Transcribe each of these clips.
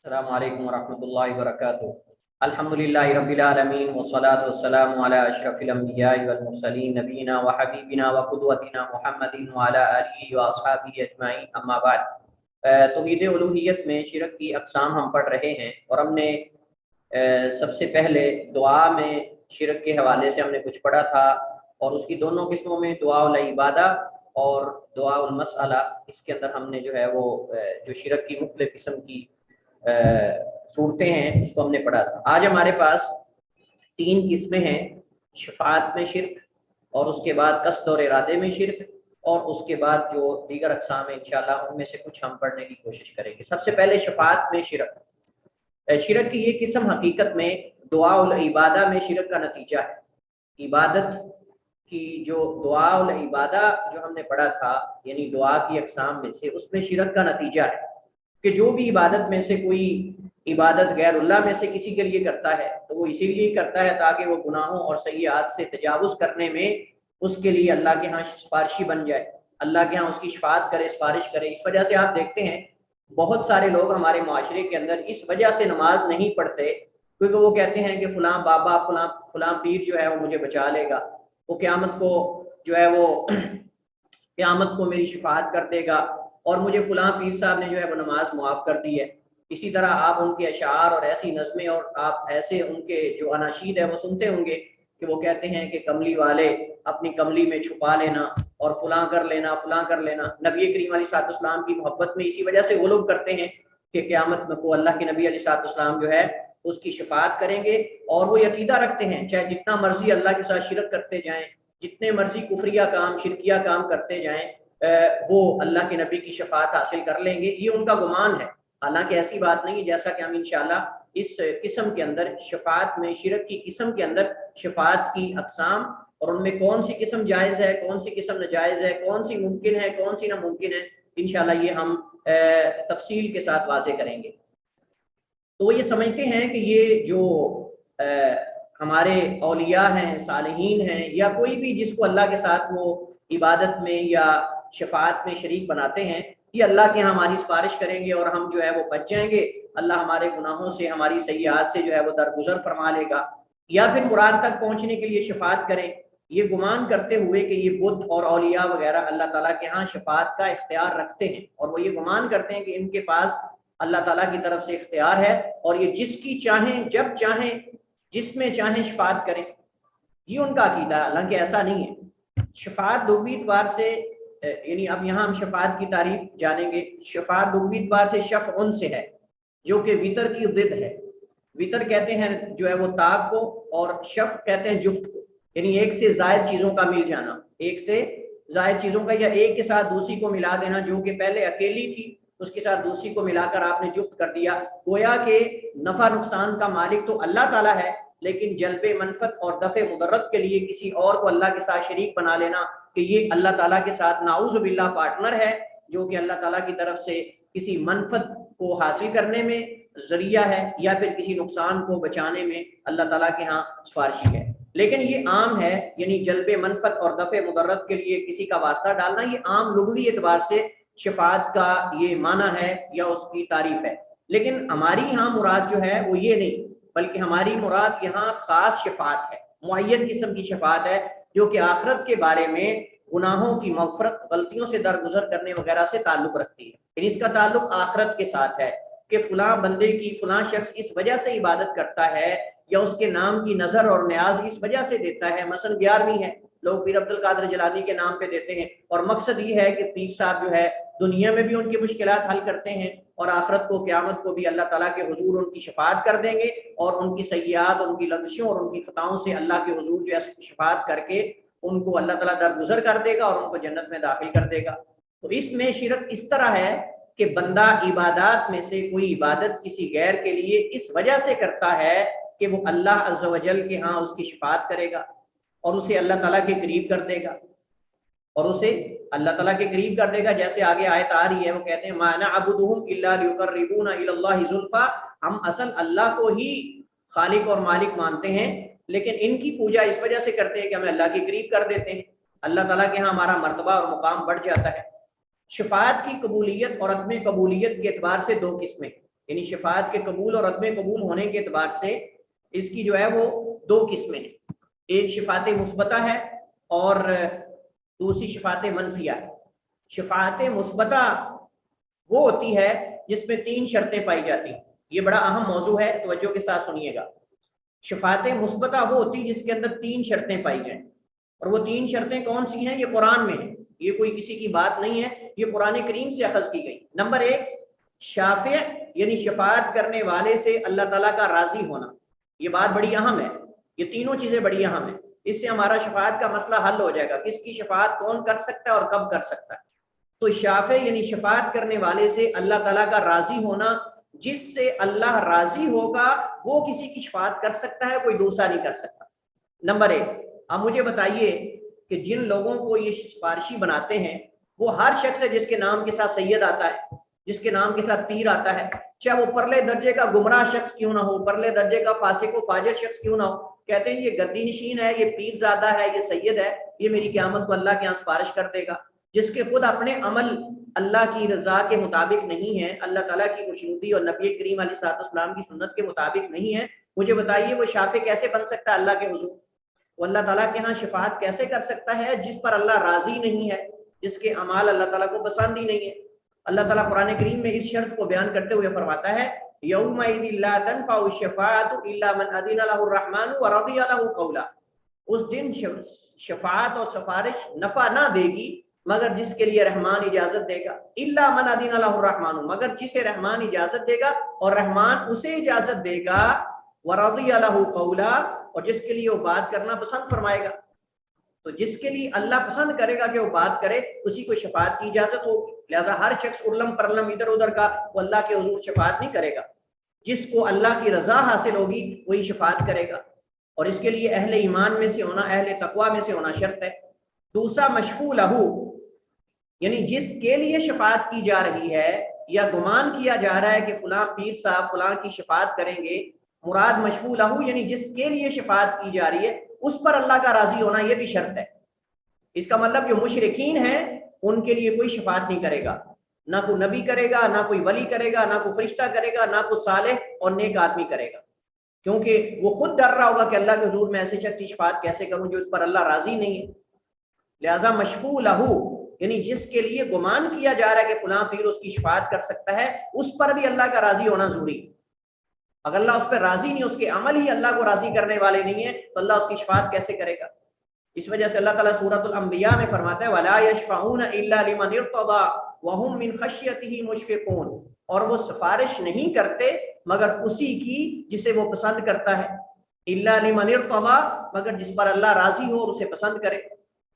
السلام علیکم ورحمۃ اللہ وبرکاتہ۔ الحمدللہ رب العالمین والصلاة والسلام علی اشرف الانبیاء والمرسلین نبینا وحبیبنا وقدوتنا محمد وعلی آلہ واصحابہ اجمعین، اما بعد۔ توحید الوہیت میں شرک کی اقسام ہم پڑھ رہے ہیں، اور ہم نے سب سے پہلے دعا میں شرک کے حوالے سے ہم نے کچھ پڑھا تھا، اور اس کی دونوں قسموں میں دعا العبادہ اور دعا المسئلہ، اس کے اندر ہم نے جو ہے وہ جو شرک کی مختلف قسم کی صورتیں ہیں اس کو ہم نے پڑھا تھا۔ آج ہمارے پاس 3 قسمیں ہیں: شفاعت میں شرک، اور اس کے بعد قصد اور ارادے میں شرک، اور اس کے بعد جو دیگر اقسام ہیں انشاءاللہ ان میں سے کچھ ہم پڑھنے کی کوشش کریں گے۔ سب سے پہلے شفاعت میں شرک۔ شرک کی یہ قسم حقیقت میں دعا العبادہ میں شرک کا نتیجہ ہے۔ عبادت کی جو دعا العبادہ جو ہم نے پڑھا تھا، یعنی دعا کی اقسام میں سے، اس میں شرک کا نتیجہ ہے کہ جو بھی عبادت میں سے کوئی عبادت غیر اللہ میں سے کسی کے لیے کرتا ہے تو وہ اسی لیے کرتا ہے تاکہ وہ گناہوں اور سیئات سے تجاوز کرنے میں اس کے لیے اللہ کے ہاں سفارشی بن جائے، اللہ کے ہاں اس کی شفاعت کرے، سفارش کرے۔ اس وجہ سے آپ دیکھتے ہیں بہت سارے لوگ ہمارے معاشرے کے اندر اس وجہ سے نماز نہیں پڑھتے کیونکہ وہ کہتے ہیں کہ فلاں بابا فلاں پیر جو ہے وہ مجھے بچا لے گا، وہ قیامت کو جو ہے وہ قیامت کو میری شفاعت کر دے گا، اور مجھے فلاں پیر صاحب نے جو ہے وہ نماز معاف کر دی ہے۔ اسی طرح آپ ان کے اشعار اور ایسی نظمیں اور آپ ایسے ان کے جو اناشید ہے وہ سنتے ہوں گے کہ وہ کہتے ہیں کہ کملی والے اپنی کملی میں چھپا لینا اور فلاں کر لینا، فلاں کر لینا۔ نبی کریم علیہ الصلوۃ والسلام کی محبت میں اسی وجہ سے وہ لوگ کرتے ہیں کہ قیامت میں کو اللہ کے نبی علیہ الصلوۃ والسلام جو ہے اس کی شفاعت کریں گے، اور وہ عقیدہ رکھتے ہیں چاہے جتنا مرضی اللہ کے ساتھ شرک کرتے جائیں، جتنے مرضی کفریہ کام شرکیہ کام کرتے جائیں، وہ اللہ کے نبی کی شفاعت حاصل کر لیں گے۔ یہ ان کا گمان ہے، حالانکہ ایسی بات نہیں ہے، جیسا کہ ہم انشاءاللہ اس قسم کے اندر شفاعت میں شرک کی قسم کے اندر شفاعت کی اقسام اور ان میں کون سی قسم جائز ہے، کون سی قسم ناجائز ہے، کون سی ممکن ہے، کون سی ناممکن ہے، انشاءاللہ یہ ہم تفصیل کے ساتھ واضح کریں گے۔ تو وہ یہ سمجھتے ہیں کہ یہ جو ہمارے اولیاء ہیں، صالحین ہیں، یا کوئی بھی جس کو اللہ کے ساتھ وہ عبادت میں یا شفاعت میں شریک بناتے ہیں، یہ اللہ کے ہاں ہماری سفارش کریں گے اور ہم جو ہے وہ بچ جائیں گے، اللہ ہمارے گناہوں سے، ہماری سیئات سے جو ہے وہ درگزر فرما لے گا، یا پھر مراد تک پہنچنے کے لیے شفاعت کریں، یہ گمان کرتے ہوئے کہ یہ بت اور اولیاء وغیرہ اللہ تعالیٰ کے ہاں شفاعت کا اختیار رکھتے ہیں، اور وہ یہ گمان کرتے ہیں کہ ان کے پاس اللہ تعالیٰ کی طرف سے اختیار ہے اور یہ جس کی چاہیں، جب چاہیں، جس میں چاہیں شفاعت کریں۔ یہ ان کا عقیدہ ہے، حالانکہ ایسا نہیں ہے۔ شفاعت لغوی اعتبار سے، یعنی اب یہاں ہم شفاعت کی تعریف جانیں گے۔ شفاعت لغوی اعتبار سے شفع سے ہے، جو کہ وطر کی ضد ہے۔ وطر کہتے ہیں جو ہے وہ طاق کو، اور شفع کہتے ہیں جفت کو، یعنی ایک سے زائد چیزوں کا مل جانا، ایک سے زائد چیزوں کا، یا ایک کے ساتھ دوسری کو ملا دینا، جو کہ پہلے اکیلی تھی اس کے ساتھ دوسری کو ملا کر آپ نے جفت کر دیا۔ گویا کہ نفع نقصان کا مالک تو اللہ تعالیٰ ہے، لیکن جلب منفعت اور دفع مضرت کے لیے کسی اور کو اللہ کے ساتھ شریک بنا لینا کہ یہ اللہ تعالیٰ کے ساتھ نعوذ باللہ پارٹنر ہے، جو کہ اللہ تعالیٰ کی طرف سے کسی منفعت کو حاصل کرنے میں ذریعہ ہے، یا پھر کسی نقصان کو بچانے میں اللہ تعالیٰ کے ہاں سفارشی ہے۔ لیکن یہ عام ہے، یعنی جلب منفعت اور دفع مضرت کے لیے کسی کا واسطہ ڈالنا، یہ عام لغوی اعتبار سے شفاعت کا یہ معنی ہے یا اس کی تعریف ہے۔ لیکن ہماری یہاں مراد جو ہے وہ یہ نہیں، بلکہ ہماری مراد یہاں خاص شفاعت ہے، معین قسم کی شفاعت ہے، جو کہ آخرت کے بارے میں گناہوں کی مغفرت، غلطیوں سے درگزر کرنے وغیرہ سے تعلق رکھتی ہے۔ یعنی اس کا تعلق آخرت کے ساتھ ہے کہ فلاں بندے کی، فلاں شخص اس وجہ سے عبادت کرتا ہے یا اس کے نام کی نظر اور نیاز اس وجہ سے دیتا ہے۔ مثلا 11ویں ہے، لوگ پیر عبد القادر جیلانی کے نام پہ دیتے ہیں، اور مقصد یہ ہے کہ پیر صاحب جو ہے دنیا میں بھی ان کی مشکلات حل کرتے ہیں، اور آخرت کو، قیامت کو بھی اللہ تعالیٰ کے حضور ان کی شفاعت کر دیں گے، اور ان کی سیئات، ان کی لغزشوں اور ان کی خطاؤں سے اللہ کے حضور جو ہے شفاعت کر کے ان کو اللہ تعالیٰ درگزر کر دے گا اور ان کو جنت میں داخل کر دے گا۔ تو اس میں شرک اس طرح ہے کہ بندہ عبادات میں سے کوئی عبادت کسی غیر کے لیے اس وجہ سے کرتا ہے کہ وہ اللہ عز و جل کے ہاں اس کی شفاعت کرے گا اور اسے اللہ تعالیٰ کے قریب کر دے گا، اور اسے اللہ تعالیٰ کے قریب کر دے گا۔ جیسے آگے آیت آ رہی ہے، وہ کہتے ہیں مَا نَعْبُدُهُمْ إِلَّا لِيُقَرِّبُونَ إِلَى اللَّهِ زُلْفَىٰ، ہم اصل اللہ کو ہی خالق اور مالک مانتے ہیں، لیکن ان کی پوجا اس وجہ سے کرتے ہیں کہ ہمیں اللہ کے قریب کر دیتے ہیں، اللہ تعالیٰ کے ہاں ہمارا مرتبہ اور مقام بڑھ جاتا ہے۔ شفاعت کی قبولیت اور عدم قبولیت کے اعتبار سے 2 قسمیں۔ یعنی شفاعت کے قبول اور عدم قبول ہونے کے اعتبار سے اس کی جو ہے وہ دو قسمیں ہیں، ایک شفاعت مثبتہ ہے اور دوسری شفاعت منفیہ ہے۔ شفاعت مثبتہ وہ ہوتی ہے جس میں تین شرطیں پائی جاتی ہیں، یہ بڑا اہم موضوع ہے، توجہ کے ساتھ سنیے گا۔ شفاعت مثبتہ وہ ہوتی ہے جس کے اندر تین شرطیں پائی جائیں، اور وہ تین شرطیں کون سی ہیں؟ یہ قرآن میں ہیں، یہ کوئی کسی کی بات نہیں ہے، یہ قرآن کریم سے اخذ کی گئی۔ نمبر ایک، شافع یعنی شفاعت کرنے والے سے اللہ تعالیٰ کا راضی ہونا، یہ بات بڑی اہم ہے، یہ تینوں چیزیں بڑی اہم ہیں، اس سے ہمارا شفاعت کا مسئلہ حل ہو جائے گا، کس کی شفاعت کون کر سکتا ہے اور کب کر سکتا ہے۔ تو شافع یعنی شفاعت کرنے والے سے اللہ تعالیٰ کا راضی ہونا، جس سے اللہ راضی ہوگا وہ کسی کی شفاعت کر سکتا ہے، کوئی دوسرا نہیں کر سکتا۔ نمبر ایک، اب مجھے بتائیے کہ جن لوگوں کو یہ سفارشی بناتے ہیں وہ ہر شخص ہے جس کے نام کے ساتھ سید آتا ہے، جس کے نام کے ساتھ پیر آتا ہے، چاہے وہ پرلے درجے کا گمراہ شخص کیوں نہ ہو، پرلے درجے کا فاسق و فاجر شخص کیوں نہ ہو، کہتے ہیں یہ گدی نشین ہے، یہ پیر زادہ ہے، یہ سید ہے، یہ میری قیامت کو اللہ کے یہاں سفارش کر دے گا۔ جس کے خود اپنے عمل اللہ کی رضا کے مطابق نہیں ہے، اللہ تعالیٰ کی خوشنودی اور نبی کریم علیہ الصلوۃ والسلام کی سنت کے مطابق نہیں ہے، مجھے بتائیے وہ شافع کیسے بن سکتا ہے اللہ کے حضور؟ وہ اللہ تعالیٰ کے ہاں شفاعت کیسے کر سکتا ہے جس پر اللہ راضی نہیں ہے، جس کے اعمال اللہ تعالیٰ کو پسند ہی نہیں ہے؟ اللہ تعالیٰ قرآن کریم میں اس شرط کو بیان کرتے ہوئے فرماتا ہے یومئذ لا تنفع الشفاعۃ الا من اذن له الرحمن ورضی له قولا، اس دن شفاعت اور سفارش نفع نہ دے گی مگر جس کے لیے رحمان اجازت دے گا، الا من اذن له الرحمن، مگر جسے رحمان اجازت دے گا اور رحمان اسے اجازت دے گا، ورضی له قولا، اور جس کے لیے وہ بات کرنا پسند فرمائے گا۔ تو جس کے لیے اللہ پسند کرے گا کہ وہ بات کرے اسی کو شفاعت کی اجازت ہوگی، لہذا ہر شخص ارلم پرلم ادھر ادھر کا وہ اللہ کے حضور شفاعت نہیں کرے گا، جس کو اللہ کی رضا حاصل ہوگی وہی شفاعت کرے گا، اور اس کے لیے اہل ایمان میں سے ہونا، اہل تقوی میں سے ہونا شرط ہے۔ دوسرا مشفوع لہو، یعنی جس کے لیے شفاعت کی جا رہی ہے یا گمان کیا جا رہا ہے کہ فلاں پیر صاحب فلاں کی شفاعت کریں گے، مراد مشفوع لہو یعنی جس کے لیے شفاعت کی جا رہی ہے اس پر اللہ کا راضی ہونا، یہ بھی شرط ہے۔ اس کا مطلب جو مشرکین ہیں ان کے لیے کوئی شفاعت نہیں کرے گا، نہ کوئی نبی کرے گا، نہ کوئی ولی کرے گا، نہ کوئی فرشتہ کرے گا، نہ کوئی صالح اور نیک آدمی کرے گا، کیونکہ وہ خود ڈر رہا ہوگا کہ اللہ کے حضور میں ایسے شخص کی شفاعت کیسے کروں جو اس پر اللہ راضی نہیں ہے۔ لہذا مشفوع لہو یعنی جس کے لیے گمان کیا جا رہا ہے کہ فلاں پیر اس کی شفاعت کر سکتا ہے، اس پر بھی اللہ کا راضی ہونا ضروری ہے۔ اگر اللہ اس پہ راضی نہیں، اس کے عمل ہی اللہ کو راضی کرنے والے نہیں ہیں، تو اللہ اس کی شفاعت کیسے کرے گا؟ اس وجہ سے اللہ تعالیٰ سورۃ الانبیاء میں فرماتا ہے وَلَا يَشْفَعُونَ إِلَّا لِمَنِ ارْتَضَىٰ وَهُمْ مِنْ خَشْيَتِهِ مُشْفِقُونَ، اور وہ سفارش نہیں کرتے مگر اسی کی جسے وہ پسند کرتا ہے، إِلَّا لِمَنِ ارْتَضَىٰ، مگر جس پر اللہ راضی ہو اور اسے پسند کرے،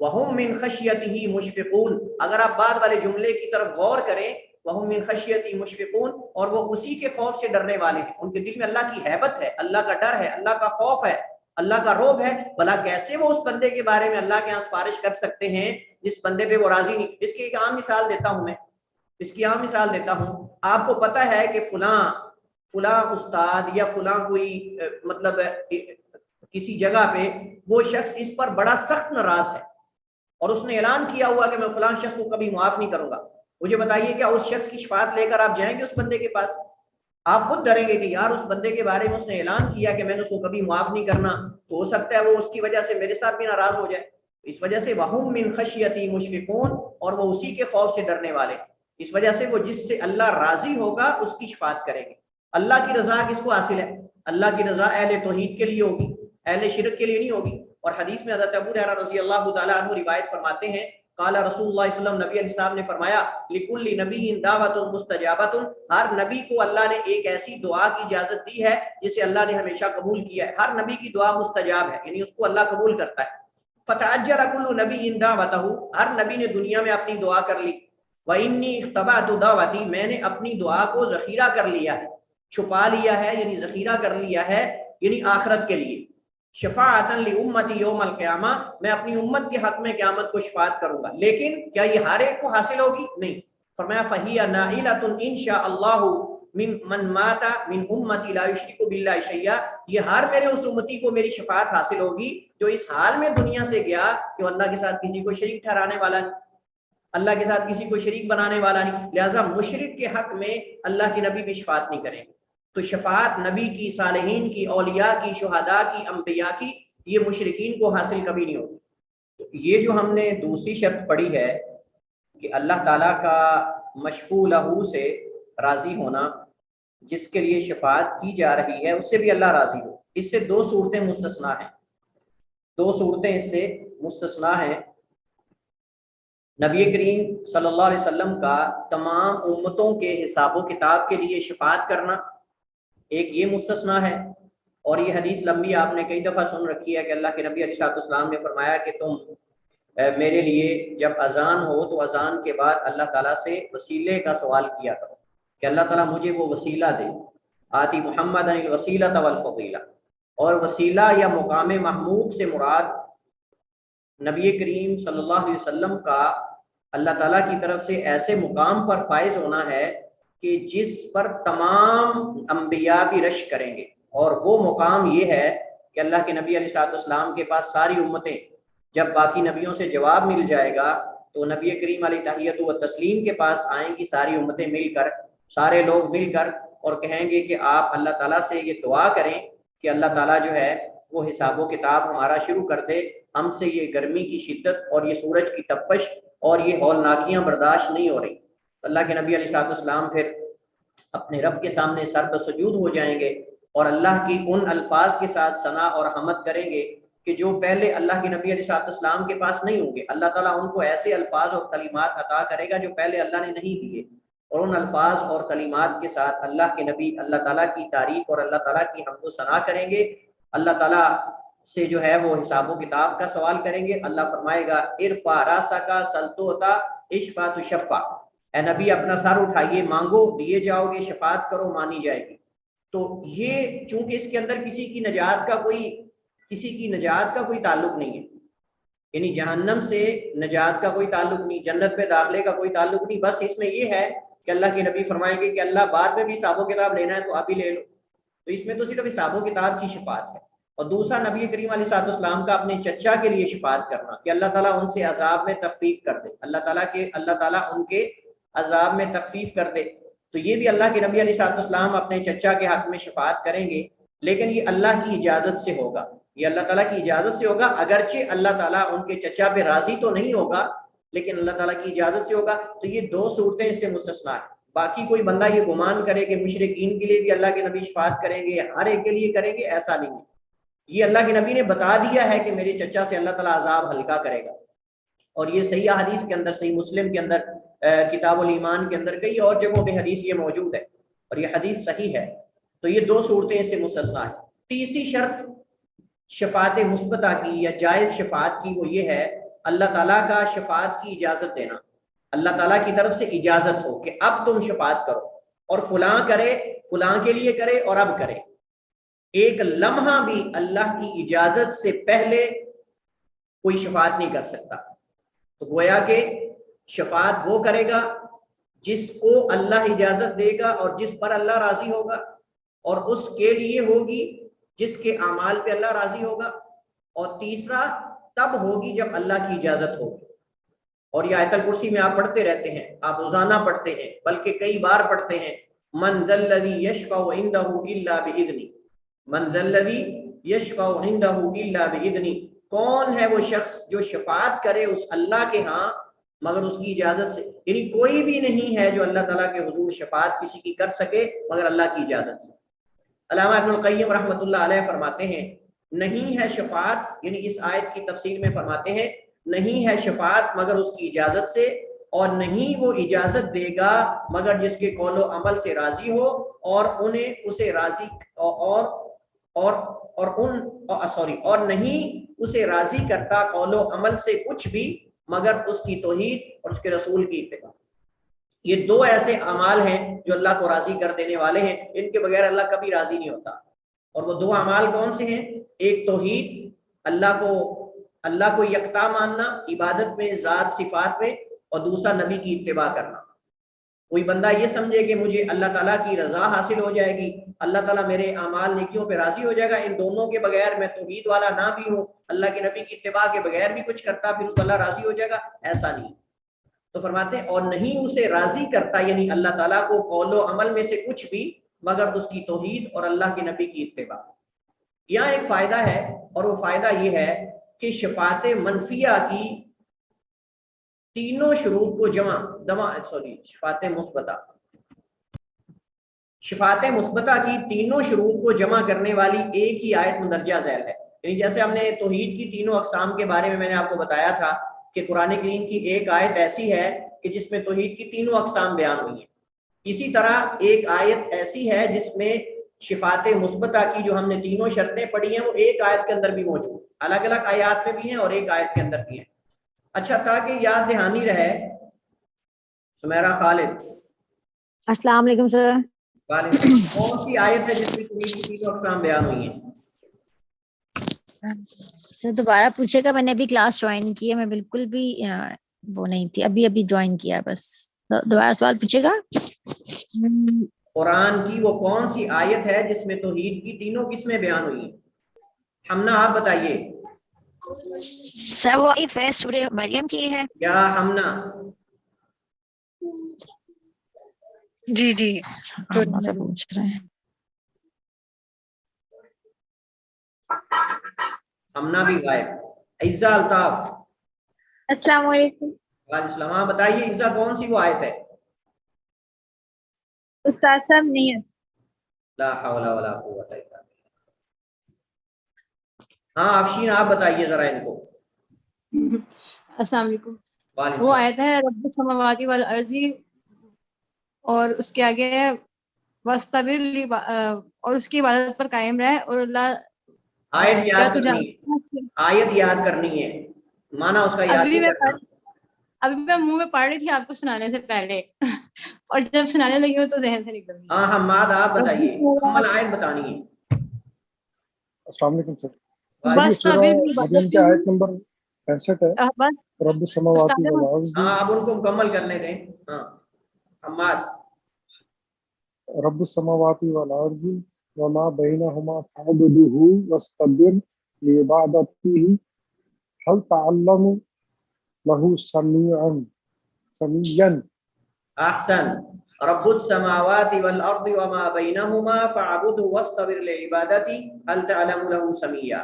وَهُمْ مِنْ خَشْيَتِهِ مُشْفِقُونَ، اگر آپ بعد والے جملے کی طرف غور کریں وَهُمْ مِنْ خَشْيَتِهِ مُشْفِقُونَ، اور وہ اسی کے خوف سے ڈرنے والے ہیں، ان کے دل میں اللہ کی ہیبت ہے، اللہ کا ڈر ہے، اللہ کا خوف ہے، اللہ کا روب ہے، بھلا کیسے وہ اس بندے کے بارے میں اللہ کے یہاں سفارش کر سکتے ہیں جس بندے پہ وہ راضی نہیں۔ اس کی ایک عام مثال دیتا ہوں میں، اس کی عام مثال دیتا ہوں، آپ کو پتہ ہے کہ فلاں استاد یا فلاں کوئی مطلب کسی جگہ پہ وہ شخص اس پر بڑا سخت ناراض ہے اور اس نے اعلان کیا ہوا کہ میں فلاں شخص کو کبھی معاف نہیں کروں گا، مجھے بتائیے کیا اس شخص کی شفاعت لے کر آپ جائیں گے اس بندے کے پاس؟ آپ خود ڈریں گے کہ یار اس بندے کے بارے میں اس نے اعلان کیا کہ میں نے اس کو کبھی معاف نہیں کرنا، تو ہو سکتا ہے وہ اس کی وجہ سے میرے ساتھ بھی ناراض ہو جائے۔ اس وجہ سے وَهُمْ مِنْ خَشْيَتِهِ مُشْفِقُونَ، اور وہ اسی کے خوف سے ڈرنے والے، اس وجہ سے وہ جس سے اللہ راضی ہوگا اس کی شفاعت کریں گے۔ اللہ کی رضا کس کو حاصل ہے؟ اللہ کی رضا اہل توحید کے لیے ہوگی، اہل شرک کے لیے نہیں ہوگی۔ اور حدیث میں حضرت ابو ہریرہ رضی اللہ تعالیٰ عنہ روایت فرماتے ہیں قال رسول اللہ صلی اللہ علیہ وسلم، نبی علیہ السلام نے فرمایا لِكُلِّ نَبِيٍّ دَعْوَةٌ مُسْتَجَابَةٌ، ہر نبی کو اللہ نے ایک ایسی دعا کی اجازت دی ہے جسے اللہ نے ہمیشہ قبول کیا ہے، ہر نبی کی دعا مستجاب ہے یعنی اس کو اللہ قبول کرتا ہے۔ فَتَعَجَّلَ كُلُّ نَبِيٍّ دَعْوَتَهُ، ہر نبی نے دنیا میں اپنی دعا کر لی، وَإِنِّي اخْتَبَأْتُ دَعْوَتِي، میں نے اپنی دعا کو ذخیرہ کر لیا ہے، چھپا لیا ہے یعنی ذخیرہ کر لیا ہے یعنی آخرت کے لیے، شفاعتاً لأمتی یوم القیامہ، میں اپنی امت کے حق میں قیامت کو شفاعت کروں گا، لیکن کیا یہ ہر ایک کو حاصل ہوگی؟ نہیں۔ فرمایا فَهِيَ نَائِلَةٌ إِن شَاءَ اللَّهُ مِن مَاتَ مِنْ أُمَّتِي لَا يُشْرِكُ بِاللَّهِ شَيْئًا، یہ ہر میرے اس امتی کو میری شفاعت حاصل ہوگی جو اس حال میں دنیا سے گیا کہ وہ اللہ کے ساتھ کسی کو شریک ٹھہرانے والا نہیں۔ اللہ کے ساتھ کسی کو شریک بنانے والا نہیں، لہٰذا مشرک کے حق میں اللہ کے نبی بھی شفاعت نہیں کریں گے۔ تو شفاعت نبی کی، صالحین کی، اولیاء کی، شہداء کی، انبیاء کی، یہ مشرکین کو حاصل کبھی نہیں ہوتی۔ تو یہ جو ہم نے دوسری شرط پڑھی ہے کہ اللہ تعالیٰ کا مشفوع لہو سے راضی ہونا، جس کے لیے شفاعت کی جا رہی ہے اس سے بھی اللہ راضی ہو، اس سے دو صورتیں مستثنا ہیں، دو صورتیں اس سے مستثنا ہیں۔ نبی کریم صلی اللہ علیہ وسلم کا تمام امتوں کے حساب و کتاب کے لیے شفاعت کرنا ایک یہ مستثنا ہے، اور یہ حدیث لمبی آپ نے کئی دفعہ سن رکھی ہے کہ اللہ کے نبی علیہ الصلوۃ والسلام نے فرمایا کہ تم میرے لیے جب اذان ہو تو اذان کے بعد اللہ تعالیٰ سے وسیلے کا سوال کیا کرو کہ اللہ تعالیٰ مجھے وہ وسیلہ دے، آتی محمد الوسیلۃ والفضیلہ، اور وسیلہ یا مقام محمود سے مراد نبی کریم صلی اللہ علیہ وسلم کا اللہ تعالیٰ کی طرف سے ایسے مقام پر فائز ہونا ہے کہ جس پر تمام انبیاء بھی رش کریں گے، اور وہ مقام یہ ہے کہ اللہ کے نبی علیہ الصلوۃ والسلام کے پاس ساری امتیں، جب باقی نبیوں سے جواب مل جائے گا تو نبی کریم علیہ تحیت و تسلیم کے پاس آئیں گی ساری امتیں مل کر، سارے لوگ مل کر، اور کہیں گے کہ آپ اللہ تعالیٰ سے یہ دعا کریں کہ اللہ تعالیٰ جو ہے وہ حساب و کتاب ہمارا شروع کر دے، ہم سے یہ گرمی کی شدت اور یہ سورج کی تپش اور یہ ہولناکیاں برداشت نہیں ہو رہی۔ اللہ کے نبی علیہ الصلوۃ والسلام پھر اپنے رب کے سامنے سر بسجود ہو جائیں گے اور اللہ کی ان الفاظ کے ساتھ ثنا اور حمد کریں گے کہ جو پہلے اللہ کے نبی علیہ الصلوۃ والسلام کے پاس نہیں ہوں گے۔ اللہ تعالیٰ ان کو ایسے الفاظ اور کلمات عطا کرے گا جو پہلے اللہ نے نہیں دیے، اور ان الفاظ اور کلمات کے ساتھ اللہ کے نبی اللہ تعالیٰ کی تعریف اور اللہ تعالیٰ کی حمد و ثنا کریں گے، اللہ تعالیٰ سے جو ہے وہ حساب و کتاب کا سوال کریں گے۔ اللہ فرمائے گا ارفع راسک سل تعطی اشفع تشفع، اے نبی اپنا سر اٹھائیے، مانگو دیے جاؤ گے، شفاعت کرو مانی جائے گی۔ تو یہ چونکہ اس کے اندر کسی کی نجات کا کوئی تعلق نہیں ہے، یعنی جہنم سے نجات کا کوئی تعلق نہیں، جنت میں داخلے کا کوئی تعلق نہیں، بس اس میں یہ ہے کہ اللہ کے نبی فرمائیں گے کہ اللہ بعد میں بھی حساب و کتاب لینا ہے تو آپ ہی لے لو، تو اس میں تو صرف حساب و کتاب کی شفاعت ہے۔ اور دوسرا نبی کریم علیہ الصلوۃ والسلام کا اپنے چچا کے لیے شفاعت کرنا کہ اللہ تعالیٰ ان سے عذاب میں تخفیف کر دے، اللہ تعالیٰ ان کے عذاب میں تخفیف کر دے، تو یہ بھی اللہ کے نبی علیہ الصلوۃ والسلام اپنے چچا کے حق میں شفاعت کریں گے، لیکن یہ اللہ کی اجازت سے ہوگا، یہ اللہ تعالیٰ کی اجازت سے ہوگا، اگرچہ اللہ تعالیٰ ان کے چچا پہ راضی تو نہیں ہوگا لیکن اللہ تعالیٰ کی اجازت سے ہوگا۔ تو یہ دو صورتیں اس سے مستثنا ہیں۔ باقی کوئی بندہ یہ گمان کرے کہ مشرکین کے لیے بھی اللہ کے نبی شفاعت کریں گے، ہر ایک کے لیے کریں گے، ایسا نہیں ہے۔ یہ اللہ کے نبی نے بتا دیا ہے کہ میرے چچا سے اللہ تعالیٰ عذاب ہلکا کرے گا، اور یہ صحیح حدیث کے اندر، صحیح مسلم کے اندر، کتاب الایمان کے اندر، کئی اور جگہوں پہ حدیث یہ موجود ہے اور یہ حدیث صحیح ہے۔ تو یہ دو صورتیں اس سے مستثنا ہیں۔ تیسری شرط شفاعت مثبتہ کی یا جائز شفاعت کی وہ یہ ہے اللہ تعالیٰ کا شفاعت کی اجازت دینا، اللہ تعالیٰ کی طرف سے اجازت ہو کہ اب تم شفاعت کرو، اور فلاں کرے، فلاں کے لیے کرے اور اب کرے۔ ایک لمحہ بھی اللہ کی اجازت سے پہلے کوئی شفاعت نہیں کر سکتا۔ تو گویا کہ شفاعت وہ کرے گا جس کو اللہ اجازت دے گا اور جس پر اللہ راضی ہوگا، اور اس کے لیے ہوگی جس کے اعمال پہ اللہ راضی ہوگا، اور تیسرا تب ہوگی جب اللہ کی اجازت ہوگی۔ اور یہ آیت الکرسی میں آپ پڑھتے رہتے ہیں، آپ روزانہ پڑھتے ہیں، بلکہ کئی بار پڑھتے ہیں، من ذا الذی یشفع عندہ الا باذنہ، من ذا الذی یشفع عندہ الا باذنہ، کون ہے وہ شخص جو شفاعت کرے اس اللہ کے ہاں مگر اس کی اجازت سے؟ یعنی کوئی بھی نہیں ہے جو اللہ تعالیٰ کے حضور شفاعت کسی کی کر سکے مگر اللہ کی اجازت سے۔ علامہ ابن القیم رحمۃ اللہ علیہ فرماتے ہیں نہیں ہے شفاعت، یعنی اس آیت کی تفسیر میں فرماتے ہیں نہیں ہے شفاعت مگر اس کی اجازت سے، اور نہیں وہ اجازت دے گا مگر جس کے قول و عمل سے راضی ہو، اور انہیں اسے راضی اور نہیں اسے راضی کرتا قول و عمل سے کچھ بھی مگر اس کی توحید اور اس کے رسول کی اتباع۔ یہ دو ایسے اعمال ہیں جو اللہ کو راضی کر دینے والے ہیں، ان کے بغیر اللہ کبھی راضی نہیں ہوتا۔ اور وہ دو اعمال کون سے ہیں؟ ایک توحید، اللہ کو یکتا ماننا عبادت میں، ذات صفات میں، اور دوسرا نبی کی اتباع کرنا۔ کوئی بندہ یہ سمجھے کہ مجھے اللہ تعالیٰ کی رضا حاصل ہو جائے گی، اللہ تعالیٰ میرے اعمال نیکیوں پہ راضی ہو جائے گا، ان دونوں کے بغیر میں توحید والا نہ بھی ہوں، اللہ کے نبی کی اتباع کے بغیر بھی کچھ کرتا پھر تو اللہ راضی ہو جائے گا، ایسا نہیں۔ تو فرماتے ہیں اور نہیں اسے راضی کرتا یعنی اللہ تعالیٰ کو قول و عمل میں سے کچھ بھی مگر اس کی توحید اور اللہ کے نبی کی اتباع۔ یہاں ایک فائدہ ہے اور وہ فائدہ یہ ہے کہ شفاعت منفیہ کی تینوں شروط کو شفاعت مثبتہ کی تینوں شروط کو جمع کرنے والی ایک ہی آیت مندرجہ ذیل ہے۔ یعنی جیسے ہم نے توحید کی تینوں اقسام کے بارے میں نے آپ کو بتایا تھا کہ قرآن کریم کی ایک آیت ایسی ہے کہ جس میں توحید کی تینوں اقسام بیان ہوئی ہیں، اسی طرح ایک آیت ایسی ہے جس میں شفاعت مثبتہ کی جو ہم نے تینوں شرطیں پڑھی ہیں وہ ایک آیت کے اندر بھی موجود، الگ الگ آیات میں بھی ہیں اور ایک آیت کے اندر بھی ہیں۔ اچھا، تاکہ یاد دہانی رہے، سمیرہ خالد السلام علیکم سر۔ کون سی آیت ہے جس میں توحید کی تینوں اقسام بیان ہوئی ہیں؟ سر دوبارہ پوچھے گا، میں نے ابھی کلاس جوائن کی ہے، میں بالکل بھی وہ نہیں تھی، ابھی جوائن کیا، بس دوبارہ سوال پوچھے گا۔ قرآن کی وہ کون سی آیت ہے جس میں توحید کی تینوں قسمیں بیان ہوئی ہیں؟ ہمنا آپ بتائیے۔ سر وہ آیت ہے سورہ مریم کی ہے یا ہمنا؟ جی جی پوچھ رہے ہیں۔ ہمنا بھی غائب۔ عزہ الطاف السلام علیکم وعلیکم السلام۔ ہاں بتائیے عزہ، کون سی وہ آیت ہے؟ استاد صاحب نہیں ہے۔ لا حول ولا قوت الا باللہ۔ ہاں افشین آپ بتائیے ذرا ان کو۔ السلام علیکم۔ وعلیکم وہ السلام۔ آیت ہے رب السماوات والارض، اور اس کے آگے ہے واستبر اور اس کی عبادت پر قائم رہے، اور اللہ آیت یاد کرنی ہے، آیت یاد کرنی ہے، معنی اس کا یاد نہیں کرنا۔ ابھی میں منہ میں پڑھ رہی تھی آپ کو سنانے سے پہلے اور جب سنانے لگی ہوں تو ذہن سے نکل گئی۔ ہاں حماد آپ بتائیے، مکمل آیت بتانی ہے۔ السلام علیکم سر۔ بس مریم کی آیت نمبر 65 ہے، بس رب السماوات والارض۔ ہاں اب ان کو مکمل کرنے دیں۔ ہاں حماد۔ رب السماوات والارض وما بینہما فاعبدہ واستبر لعبادتہ هل تعلم له سميا۔ احسن۔ رب السماوات والارض وما بینہما فاعبدہ واصطبر لعبادتہ هل تعلم له سمیا۔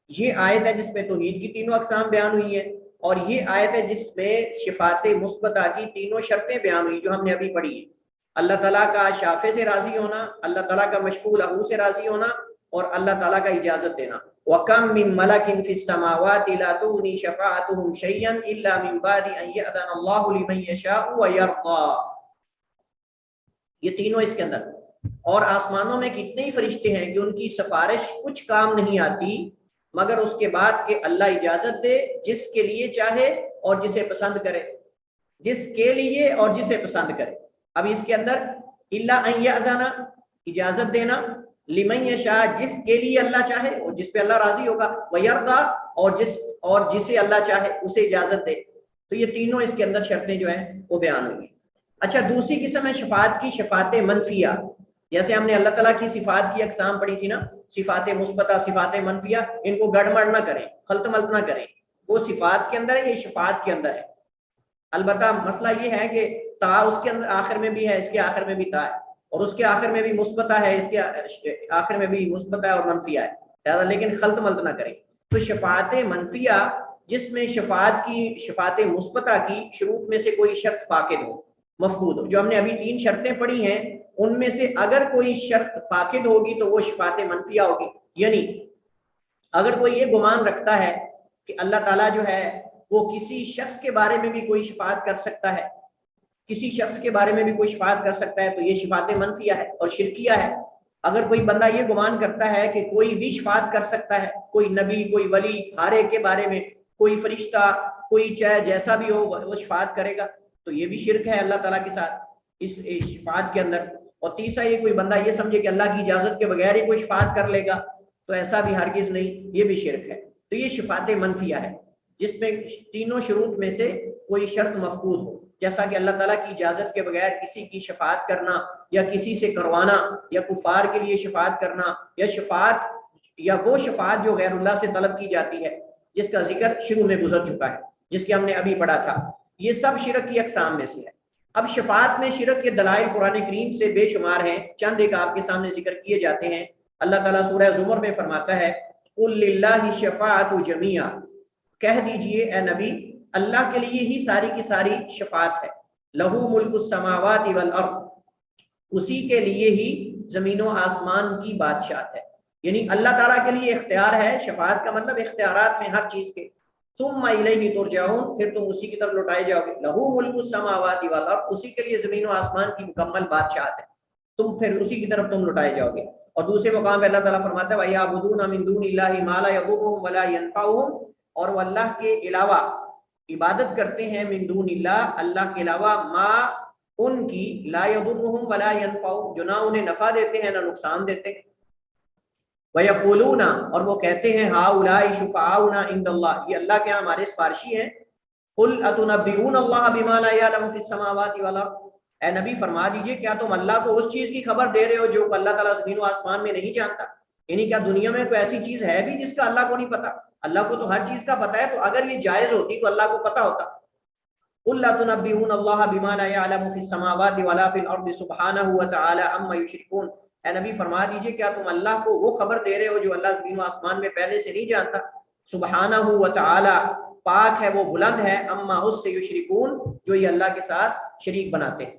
یہ آیت ہے جس میں توحید کی تینوں اقسام بیان ہوئی ہیں، اور یہ آیت ہے جس میں شفاعت مثبتہ کی تینوں شرطیں بیان ہوئی جو ہم نے ابھی پڑھی ہیں۔ اللہ تعالیٰ کا شافع سے راضی ہونا، اللہ تعالیٰ کا مشفوع لہو سے راضی ہونا، اور اللہ تعالیٰ کا اجازت دینا۔ وَكَم مِّن مَلَكٍ فِي السَّمَاوَاتِ لَا تُغْنِي شَفَاعَتُهُمْ شَيْئًا إِلَّا مِن بَعْدِ أَن يَأْذَنَ اللَّهُ لِمَن يَشَاءُ وَيَرْضَىٰ۔ یہ تینوں اس کے اندر، اور آسمانوں میں کتنے ہی فرشتے ہیں کہ ان کی سفارش کچھ کام نہیں آتی مگر اس کے بعد کہ اللہ اجازت دے جس کے لیے چاہے اور جسے پسند کرے، جس کے لیے اور جسے پسند کرے۔ اب اس کے اندر الا ان یاذن اجازت دینا، لمن یشاء جس کے لیے اللہ چاہے اور جس پہ اللہ راضی ہوگا، ویرضا اور جسے اللہ چاہے اسے اجازت دے۔ تو یہ تینوں اس کے اندر شرطیں جو ہیں وہ بیان ہوئی ہیں۔ اچھا، دوسری قسم ہے شفاعت کی، شفاعت منفیہ۔ جیسے ہم نے اللہ تعالیٰ کی صفات کی اقسام پڑھی تھی نا، صفات مثبتہ، صفات منفیہ، ان کو گڑبڑ نہ کریں، خلط ملط نہ کریں۔ وہ صفات کے اندر ہے، یہ شفاعت کے اندر ہے۔ البتہ مسئلہ یہ ہے کہ تا اس کے اندر آخر میں بھی ہے، اس کے آخر میں بھی تا ہے، اور اس کے آخر میں بھی مثبتہ ہے، اس کے آخر میں بھی مثبتہ ہے اور منفیہ ہے، لیکن خلط ملط نہ کریں۔ تو شفاعت منفیہ جس میں شفاعت مثبتہ کی شروط میں سے کوئی شرط فاقد ہو، مفقود ہو، جو ہم نے ابھی تین شرطیں پڑھی ہیں ان میں سے اگر کوئی شرط فاقد ہوگی تو وہ شفاعت منفیہ ہوگی۔ یعنی اگر کوئی یہ گمان رکھتا ہے کہ اللہ تعالیٰ جو ہے وہ کسی شخص کے بارے میں بھی کوئی شفاعت کر سکتا ہے، کسی شخص کے بارے میں بھی کوئی شفاعت کر سکتا ہے، تو یہ شفاعت منفیہ ہے اور شرکیہ ہے۔ اگر کوئی بندہ یہ گمان کرتا ہے کہ کوئی بھی شفاعت کر سکتا ہے، کوئی نبی، کوئی ولی، ہر ایک کے بارے میں، کوئی فرشتہ، کوئی چاہے جیسا بھی ہو وہ شفاعت کرے گا، تو یہ بھی شرک ہے اللہ تعالیٰ کے ساتھ اس شفاعت کے اندر۔ اور تیسرا یہ کوئی بندہ یہ سمجھے کہ اللہ کی اجازت کے بغیر ہی کوئی شفاعت کر لے گا، تو ایسا بھی ہرگز نہیں، یہ بھی شرک ہے۔ تو یہ شفاعت منفیہ ہے جس میں تینوں شروط میں سے کوئی شرط مفقود ہو، جیسا کہ اللہ تعالیٰ کی اجازت کے بغیر کسی کی شفاعت کرنا، یا کسی سے کروانا، یا کفار کے لیے شفاعت کرنا، یا وہ شفاعت جو غیر اللہ سے طلب کی جاتی ہے، جس کا ذکر شروع میں گزر چکا ہے، جس کے ہم نے ابھی پڑھا تھا۔ یہ سب شرک کی اقسام میں سے ہے۔ اب شفاعت میں شرک کے دلائل قرآن کریم سے بے شمار ہیں، چند ایک آپ کے سامنے ذکر کیے جاتے ہیں۔ اللہ تعالیٰ سورہ زمر میں فرماتا ہے قُلْ لِلَّهِ الشَّفَاعَةُ جَمِيعًا، کہہ دیجئے اے نبی اللہ کے لیے ہی ساری کی ساری شفاعت ہے، لَهُ مُلْكُ السَّمَاوَاتِ وَالْأَرْضِ، اسی کے لیے ہی زمین و آسمان کی بادشاہت ہے، یعنی اللہ تعالیٰ کے لیے اختیار ہے۔ شفاعت کا مطلب اختیارات میں ہر چیز کے۔ ثم الیہ ترجعون، پھر تم اسی کی طرف لوٹائے جاؤ گے۔ لہ ملک السماوات والارض، اسی کے لیے زمین و آسمان کی مکمل بادشاہت ہے، تم پھر اسی کی طرف تم لوٹائے جاؤ گے۔ اور دوسرے مقام پہ اللہ تعالیٰ فرماتا ہے وَيَعْبُدُونَ مِن دُونِ اللَّهِ مَا لَا يَضُرُّهُمْ وَلَا يَنفَعُهُمْ، اور وہ اللہ کے علاوہ عبادت کرتے ہیں من دون اللہ، اللہ کے علاوہ ما ان کی، لا يضرهم ولا ينفعهم، جو نہ انہیں نفع دیتے ہیں نہ نقصان دیتے ہیں۔ وَيَقُولُونَ، اور وہ کہتے ہیں هَؤُلَاءِ شُفَعَاؤُنَا عِندَ اللَّهِ، یہ اللہ کے ہاں ہمارے سفارشی ہیں۔ قُلْ أَتُنَبِّئُونَ اللَّهَ بِمَا لَا يَعْلَمُ فِي السَّمَاوَاتِ وَالْأَرْضِ، اے نبی فرما دیجئے کیا تم اللہ کو اس چیز کی خبر دے رہے ہو جو اللہ تعالیٰ زمین و آسمان میں نہیں جانتا؟ یعنی کیا دنیا میں کوئی ایسی چیز ہے بھی جس کا اللہ کو نہیں پتا؟ اللہ کو تو ہر چیز کا پتا ہے، تو اگر یہ جائز ہوتی تو اللہ کو پتا ہوتا۔ قُلْ لَا تُنَبِّئُونَ اللَّهَ بِمَا لَا يَعْلَمُ فِي السَّمَاوَاتِ وَلَا فِي الْأَرْضِ سُبْحَانَهُ وَتَعَالَى عَمَّا يُشْرِكُونَ، اے نبی فرما دیجئے کیا تم اللہ کو وہ خبر دے رہے ہو جو اللہ زمین و آسمان میں پہلے سے نہیں جانتا؟ سبحانہ وتعالی، پاک ہے وہ، بلند ہے، اما اس سے یشرکون، جو یہ اللہ کے ساتھ شریک بناتے ہیں۔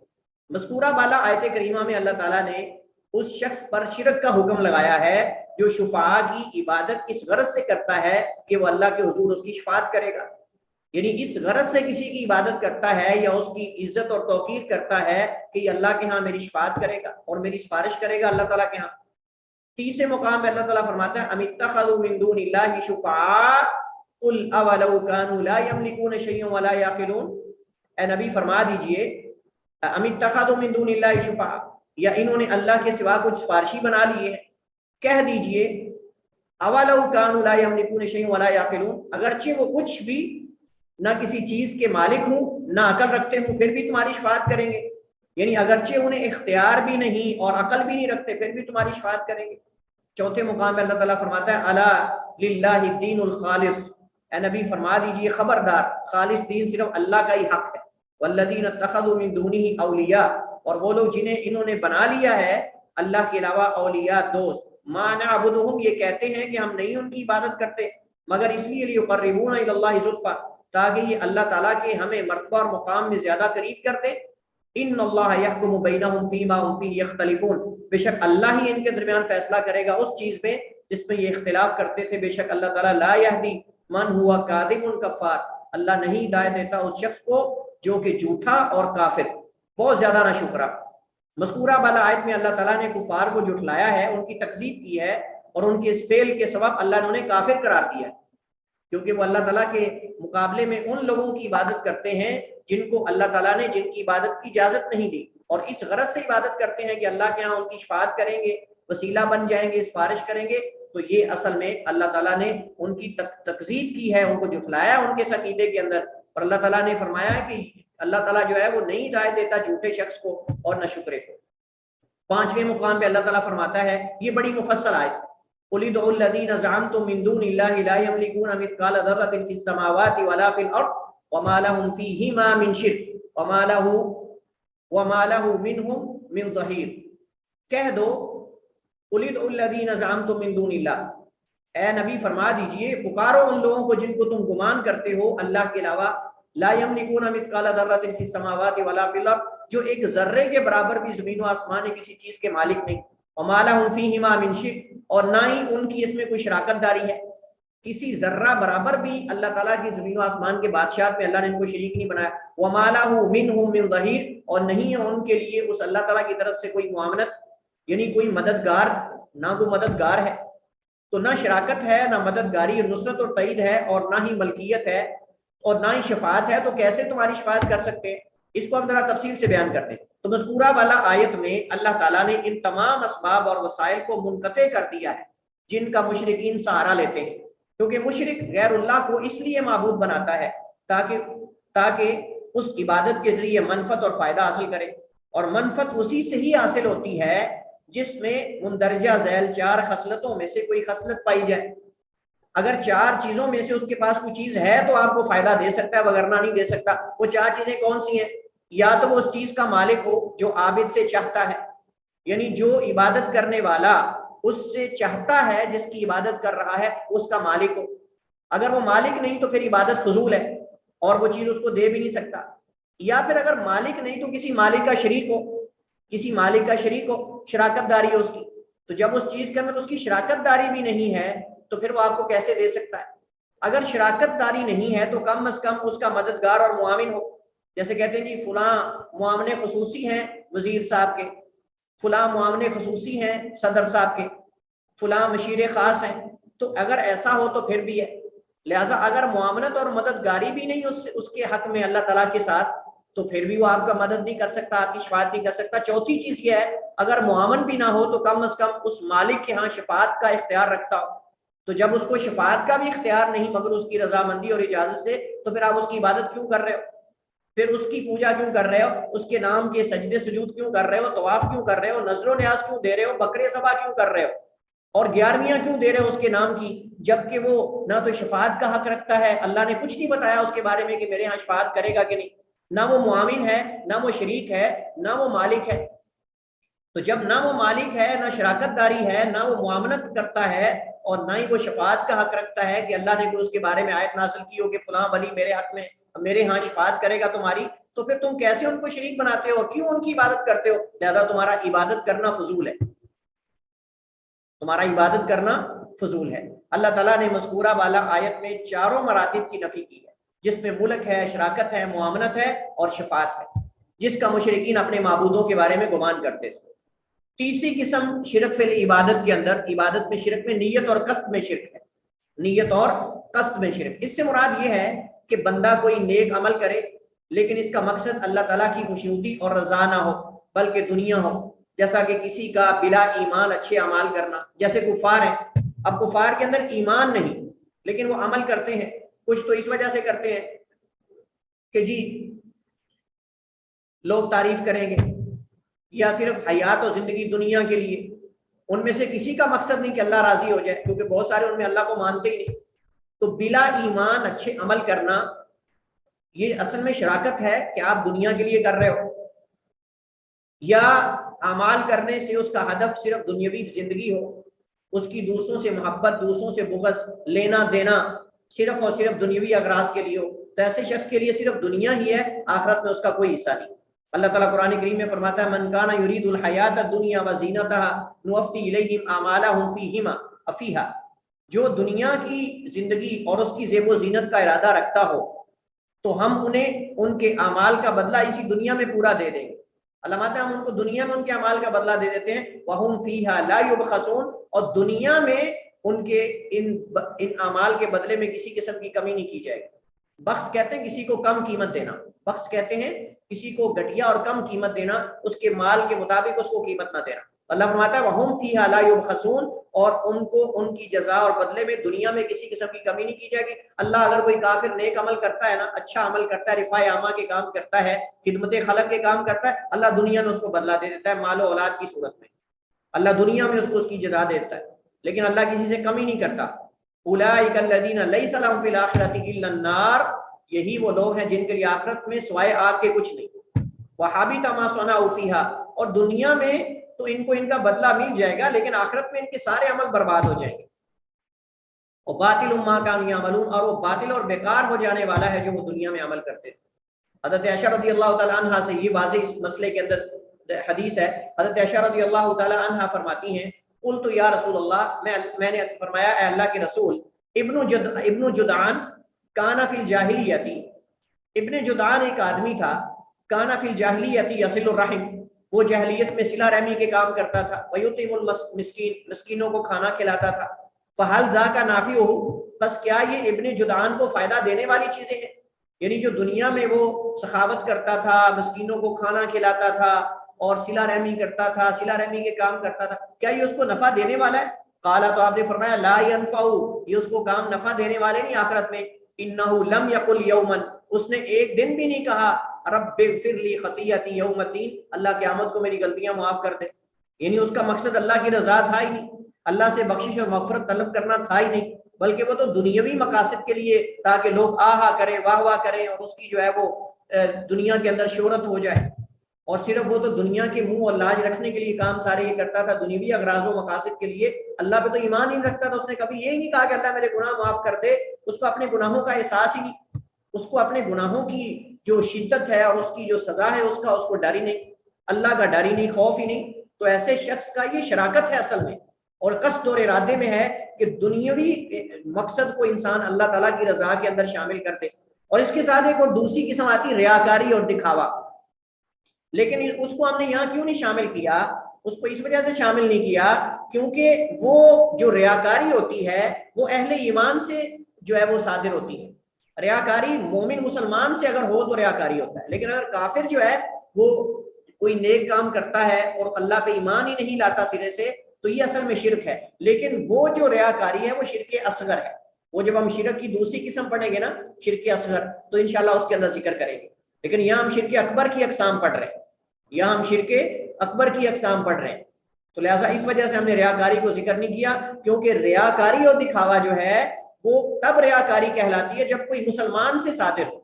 مذکورہ بالا آیت کریمہ میں اللہ تعالیٰ نے اس شخص پر شرک کا حکم لگایا ہے جو شفاعہ کی عبادت اس غرض سے کرتا ہے کہ وہ اللہ کے حضور اس کی شفاعت کرے گا، یعنی اس غرض سے کسی کی عبادت کرتا ہے یا اس کی عزت اور توقیر کرتا ہے کہ یہ اللہ کے ہاں میری شفاعت کرے گا اور میری سفارش کرے گا اللہ تعالیٰ کے ہاں۔ تیسرے مقام پہ اللہ تعالیٰ فرماتا ہے ام اتخذوا من دون اللہ شفعاء قل اولو كانوا لا يملكون شيئا ولا يعقلون، اے نبی فرما دیجئے ام اتخذوا من دون اللہ شفعاء، یا انہوں نے اللہ کے سوا کچھ سفارشی بنا لیے ہیں۔ کہہ دیجئے اولو كانوا لا يملكون شيئا ولا يعقلون، اگرچہ وہ کچھ بھی نہ کسی چیز کے مالک ہوں نہ عقل رکھتے ہوں پھر بھی تمہاری شفاعت کریں گے، یعنی اگرچہ انہیں اختیار بھی نہیں اور عقل بھی نہیں رکھتے پھر بھی تمہاری شفاعت کریں گے۔ چوتھے مقام پہ اللہ تعالیٰ فرماتا ہے الا للہ الدین الخالص، اے نبی فرما دیجئے خبردار خالص دین صرف اللہ کا ہی حق ہے۔ والذین اتخذوا من دونہ اولیاء، اور وہ لوگ جنہیں انہوں نے بنا لیا ہے اللہ کے علاوہ اولیاء دوست، ما نعبدہم، یہ کہتے ہیں کہ ہم نہیں ان کی عبادت کرتے مگر اس لیے لیقربونا الی اللہ زلفی، تاکہ یہ اللہ تعالیٰ کے ہمیں مرتبہ اور مقام میں زیادہ قریب کر دے۔ ان اللہ یحکم بینہم فیما ہم فیہ یختلفون، بے شک اللہ ہی ان کے درمیان فیصلہ کرے گا اس چیز میں جس میں یہ اختلاف کرتے تھے۔ بے شک اللہ تعالیٰ لا یہدی من ہوا کاذب کفار، اللہ نہیں ہدایت دیتا اس شخص کو جو کہ جھوٹا اور کافر، بہت زیادہ نہ شکرا۔ مذکورہ بالا آیت میں اللہ تعالیٰ نے کفار کو جھٹلایا ہے، ان کی تکذیب کی ہے، اور ان کے اس فعل کے سبب اللہ نے انہیں کافر قرار دیا ہے، کیونکہ وہ اللہ تعالیٰ کے مقابلے میں ان لوگوں کی عبادت کرتے ہیں جن کو اللہ تعالیٰ نے جن کی عبادت کی اجازت نہیں دی، اور اس غرض سے عبادت کرتے ہیں کہ اللہ کے ہاں ان کی شفاعت کریں گے، وسیلہ بن جائیں گے، سفارش کریں گے۔ تو یہ اصل میں اللہ تعالیٰ نے ان کی تکذیب کی ہے، ان کو جھٹلایا ان کے عقیدے کے اندر، اور اللہ تعالیٰ نے فرمایا کہ اللہ تعالیٰ جو ہے وہ نہیں ہدایت دیتا جھوٹے شخص کو اور نہ شکرے کو۔ پانچویں مقام پہ اللہ تعالیٰ فرماتا ہے، یہ بڑی مفصل آیت، قُلِ ادْعُوا الَّذِينَ زَعَمْتُم مِّن دُونِ اللَّهِ لَا يَمْلِكُونَ مِثْقَالَ ذَرَّةٍ فِي السَّمَاوَاتِ وَلَا فِي الْأَرْضِ وَمَا لَهُمْ فِيهِمَا مِنْ شِرْكٍ وَمَا لَهُ مِنْهُمْ مِنْ ظَهِيرٍ۔ کہہ دو قُلِ ادْعُوا الَّذِينَ زَعَمْتُم مِّن دُونِ اللَّهِ، اے نبی فرما دیجئے پکارو ان لوگوں کو جن کو تم گمان کرتے ہو اللہ کے علاوہ، لا یملکون مثقال ذرۃ فی السماوات ولا فی الارض، جو ایک ذرے کے برابر بھی زمین و آسمان میں کسی چیز کے مالک نہیں، وما لهم فیہما من شرک، اور نہ ہی ان کی اس میں کوئی شراکت داری ہے، کسی ذرہ برابر بھی اللہ تعالیٰ کی زمین و آسمان کے بادشاہت میں اللہ نے ان کو شریک نہیں بنایا۔ وما له منهم من ظہیر، اور نہیں ہے ان کے لیے اس اللہ تعالیٰ کی طرف سے کوئی معاونت، یعنی کوئی مددگار، نہ کوئی مددگار ہے، تو نہ شراکت ہے، نہ مددگاری، نصرت اور تائید ہے، اور نہ ہی ملکیت ہے، اور نہ ہی شفاعت ہے، تو کیسے تمہاری شفاعت کر سکتے ہیں؟ اس کو ہم ذرا تفصیل سے بیان کرتے ہیں۔ تو مذکورہ والا آیت میں اللہ تعالیٰ نے ان تمام اسباب اور وسائل کو منقطع کر دیا ہے جن کا مشرکین سہارا لیتے ہیں، کیونکہ مشرک غیر اللہ کو اس لیے معبود بناتا ہے تاکہ اس عبادت کے ذریعے منفعت اور فائدہ حاصل کرے، اور منفعت اسی سے ہی حاصل ہوتی ہے جس میں مندرجہ ذیل چار خصلتوں میں سے کوئی خصلت پائی جائے۔ اگر 4 چیزوں میں سے اس کے پاس کوئی چیز ہے تو آپ کو فائدہ دے سکتا ہے، وگرنہ نہیں دے سکتا۔ وہ 4 چیزیں کون سی ہیں؟ یا تو وہ اس چیز کا مالک ہو جو عابد سے چاہتا ہے، یعنی جو عبادت کرنے والا اس سے چاہتا ہے، جس کی عبادت کر رہا ہے اس کا مالک ہو۔ اگر وہ مالک نہیں تو پھر عبادت فضول ہے اور وہ چیز اس کو دے بھی نہیں سکتا۔ یا پھر اگر مالک نہیں تو کسی مالک کا شریک ہو، کسی مالک کا شریک ہو، شراکت داری ہو اس کی، تو جب اس چیز کے اندر اس کی شراکت داری بھی نہیں ہے تو پھر وہ آپ کو کیسے دے سکتا ہے؟ اگر شراکت داری نہیں ہے تو کم از کم اس کا مددگار اور معاون ہو۔ جیسے کہتے ہیں جی فلاں معاون خصوصی ہیں وزیر صاحب کے، فلاں معاون خصوصی ہیں صدر صاحب کے، فلاں مشیر خاص ہیں، تو اگر ایسا ہو تو پھر بھی ہے۔ لہٰذا اگر معاونت اور مددگاری بھی نہیں اس کے حق میں اللہ تعالیٰ کے ساتھ، تو پھر بھی وہ آپ کا مدد نہیں کر سکتا، آپ کی شفاعت نہیں کر سکتا۔ چوتھی چیز یہ ہے، اگر معاون بھی نہ ہو تو کم از کم اس مالک کے ہاں شفاعت کا اختیار رکھتا ہو۔ تو جب اس کو شفاعت کا بھی اختیار نہیں مگر اس کی رضامندی اور اجازت سے، تو پھر آپ اس کی عبادت کیوں کر رہے ہو؟ پھر اس کی پوجا کیوں کر رہے ہو؟ اس کے نام کے سجدے سجود کیوں کر رہے ہو؟ طواف کیوں کر رہے ہو؟ نذر و نیاز کیوں دے رہے ہو؟ بکرے ذبح کیوں کر رہے ہو؟ اور 11ویاں کیوں دے رہے ہو اس کے نام کی، جبکہ وہ نہ تو شفاعت کا حق رکھتا ہے، اللہ نے کچھ نہیں بتایا اس کے بارے میں کہ میرے ہاں شفاعت کرے گا کہ نہیں، نہ وہ معاون ہے، نہ وہ شریک ہے، نہ وہ مالک ہے۔ تو جب نہ وہ مالک ہے، نہ شراکت داری ہے، نہ وہ معاونت کرتا ہے، اور نہ ہی وہ شفاعت کا حق رکھتا ہے کہ اللہ نے کوئی اس کے بارے میں آیت نازل کی ہو کہ فلاں ولی میرے حق میں میرے ہاں شفاعت کرے گا تمہاری، تو پھر تم کیسے ان کو شریک بناتے ہو؟ کیوں ان کی عبادت کرتے ہو؟ لہذا تمہارا عبادت کرنا فضول ہے، تمہارا عبادت کرنا فضول ہے۔ اللہ تعالیٰ نے مذکورہ والا آیت میں 4 مراتب کی نفی کی ہے، جس میں ملک ہے، شراکت ہے، معاونت ہے اور شفاعت ہے، جس کا مشرکین اپنے معبودوں کے بارے میں گمان کرتے تھے۔ تیسری قسم شرک فی العبادت کے اندر، عبادت میں شرک میں نیت اور قصد میں شرک ہے، نیت اور قصد میں شرک۔ اس سے مراد یہ ہے کہ بندہ کوئی نیک عمل کرے لیکن اس کا مقصد اللہ تعالیٰ کی خوشنودی اور رضا نہ ہو بلکہ دنیا ہو، جیسا کہ کسی کا بلا ایمان اچھے اعمال کرنا، جیسے کفار ہیں، اب کفار کے اندر ایمان نہیں لیکن وہ عمل کرتے ہیں، کچھ تو اس وجہ سے کرتے ہیں کہ جی لوگ تعریف کریں گے، یا صرف حیات و زندگی دنیا کے لیے۔ ان میں سے کسی کا مقصد نہیں کہ اللہ راضی ہو جائے، کیونکہ بہت سارے ان میں اللہ کو مانتے ہی نہیں۔ تو بلا ایمان اچھے عمل کرنا یہ اصل میں شراکت ہے کہ آپ دنیا کے لیے کر رہے ہو، یا اعمال کرنے سے اس کا ہدف صرف دنیاوی زندگی ہو، اس کی دوسروں سے محبت، دوسروں سے بغض، لینا دینا صرف اور صرف دنیاوی اغراض کے لیے ہو، تو ایسے شخص کے لیے صرف دنیا ہی ہے، آخرت میں اس کا کوئی حصہ نہیں۔ اللہ تعالیٰ قرآن کریم میں فرماتا ہے من کان یرید الحیات الدنیا وزینتها نوفی الیہم اعمالہم فیہا، جو دنیا کی زندگی اور اس کی زیب و زینت کا ارادہ رکھتا ہو تو ہم انہیں ان کے اعمال کا بدلہ اسی دنیا میں پورا دے دیں گے۔ علامات ہم ان کو دنیا میں ان کے اعمال کا بدلہ دے دیتے ہیں، وَهُمْ فِيهَا لَا يُبْخَسُونَ، اور دنیا میں ان کے ان اعمال کے بدلے میں کسی قسم کی کمی نہیں کی جائے گی۔ بخس کہتے ہیں کسی کو کم قیمت دینا، بخس کہتے ہیں کسی کو گھٹیا اور کم قیمت دینا، اس کے مال کے مطابق اس کو قیمت نہ دینا۔ اللہ فرماتا ہے وَهُمْ فِيهَا لَا يُبْخَسُونَ، اور ان کو ان کی جزا اور بدلے میں دنیا میں کسی قسم کی کمی نہیں کی جائے گی۔ اللہ اگر کوئی کافر نیک عمل کرتا ہے نا، اچھا عمل کرتا ہے، رفاع عامہ کے کام کرتا ہے، خدمت خلق کے کام کرتا ہے، اللہ دنیا میں اس کو بدلہ دے دیتا ہے مال و اولاد کی صورت میں، اللہ دنیا میں اس کو اس کی جزا دیتا ہے، لیکن اللہ کسی سے کمی نہیں کرتا۔ اولئک الذین لیس لہم فی الآخرۃ الا النار، یہی وہ لوگ ہیں جن کے لیے آخرت میں سوائے آگ کے کچھ نہیں۔ وحبط ما صنعوا فیہا، اور دنیا میں تو ان کو ان کا بدلہ مل جائے گا لیکن آخرت میں ان کے سارے عمل برباد ہو جائیں گے۔ وباطل ما کانوا یعملون، اور وہ باطل اور بیکار ہو جانے والا ہے جو وہ دنیا میں عمل کرتے تھے۔ حضرت عائشہ رضی اللہ تعالی عنہا سے یہ واضح اس مسئلے کے اندر حدیث ہے، حضرت عائشہ رضی اللہ تعالی عنہا فرماتی ہیں قلت یا رسول اللہ، میں نے فرمایا اے اللہ کے رسول، ابن جدعان کان فی الجاہلیت، ابن جدعان ایک آدمی تھا، کان فی الجاہلیت یصل الرحم، وہ جاہلیت میں صلہ رحمی کے کام کرتا تھا، ویطعم المسکین، مسکینوں کو کھانا کھلاتا تھا، فہل ذاک نافعہ، بس کیا یہ ابن جدعان کو فائدہ دینے والی چیزیں ہیں؟ یعنی جو دنیا میں وہ سخاوت کرتا تھا، مسکینوں کو کھانا کھلاتا تھا اور صلہ رحمی کرتا تھا، صلہ رحمی کے کام کرتا تھا، کیا یہ اس کو نفع دینے والا ہے؟ قالا، تو آپ نے فرمایا لا ينفع، یہ اس کو کام نفع دینے والے نہیں آخرت میں۔ انہ لم یقل یوما، اس نے ایک دن بھی نہیں کہا رب اغفر لی خطیئتی یوم الدین، اللہ قیامت کو میری غلطیاں معاف کر دے، یعنی اس کا مقصد اللہ کی رضا تھا ہی نہیں، اللہ سے بخشش اور مغفرت طلب کرنا تھا ہی نہیں، بلکہ وہ تو دنیاوی مقاصد کے لیے، تاکہ لوگ آہا کریں، واہ واہ کریں، اور اس کی جو ہے وہ دنیا کے اندر شہرت ہو جائے. اور صرف وہ تو دنیا کے منہ اور لاج رکھنے کے لیے کام سارے یہ کرتا تھا، دنیوی اغراض و مقاصد کے لیے. اللہ پہ تو ایمان ہی نہیں رکھتا تھا. اس نے کبھی یہ نہیں کہا کہ اللہ میرے گناہ معاف کر دے. اس کو اپنے گناہوں کا احساس ہی نہیں، اس کو اپنے گناہوں کی جو شدت ہے اور اس کی جو سزا ہے اس کو ڈر ہی نہیں، اللہ کا ڈر ہی نہیں، خوف ہی نہیں. تو ایسے شخص کا یہ شراکت ہے اصل میں، اور قصد اور ارادے میں ہے کہ دنیاوی مقصد کو انسان اللہ تعالیٰ کی رضا کے اندر شامل کر دے. اور اس کے ساتھ ایک اور دوسری قسم آتی ہے ریاکاری اور دکھاوا. لیکن اس کو ہم نے یہاں کیوں نہیں شامل کیا؟ اس کو اس وجہ سے شامل نہیں کیا کیونکہ وہ جو ریاکاری ہوتی ہے وہ اہل ایمان سے جو ہے وہ صادر ہوتی ہے. ریاکاری مومن مسلمان سے اگر ہو تو ریاکاری ہوتا ہے، لیکن اگر کافر جو ہے وہ کوئی نیک کام کرتا ہے اور اللہ پہ ایمان ہی نہیں لاتا سرے سے تو یہ اصل میں شرک ہے. لیکن وہ جو ریاکاری ہے وہ شرک اصغر ہے. وہ جب ہم شرک کی دوسری قسم پڑھیں گے نا، شرک اصغر، تو انشاءاللہ اس کے اندر ذکر کریں گے. لیکن یہاں ہم شرک اکبر کی اقسام پڑھ رہے ہیں، یہاں ہم شرک اکبر کی اقسام پڑھ رہے ہیں. تو لہٰذا اس وجہ سے ہم نے ریاکاری کو ذکر نہیں کیا، کیونکہ ریاکاری اور دکھاوا جو ہے وہ تب ریاکاری کہلاتی ہے جب کوئی مسلمان سے صادر ہو.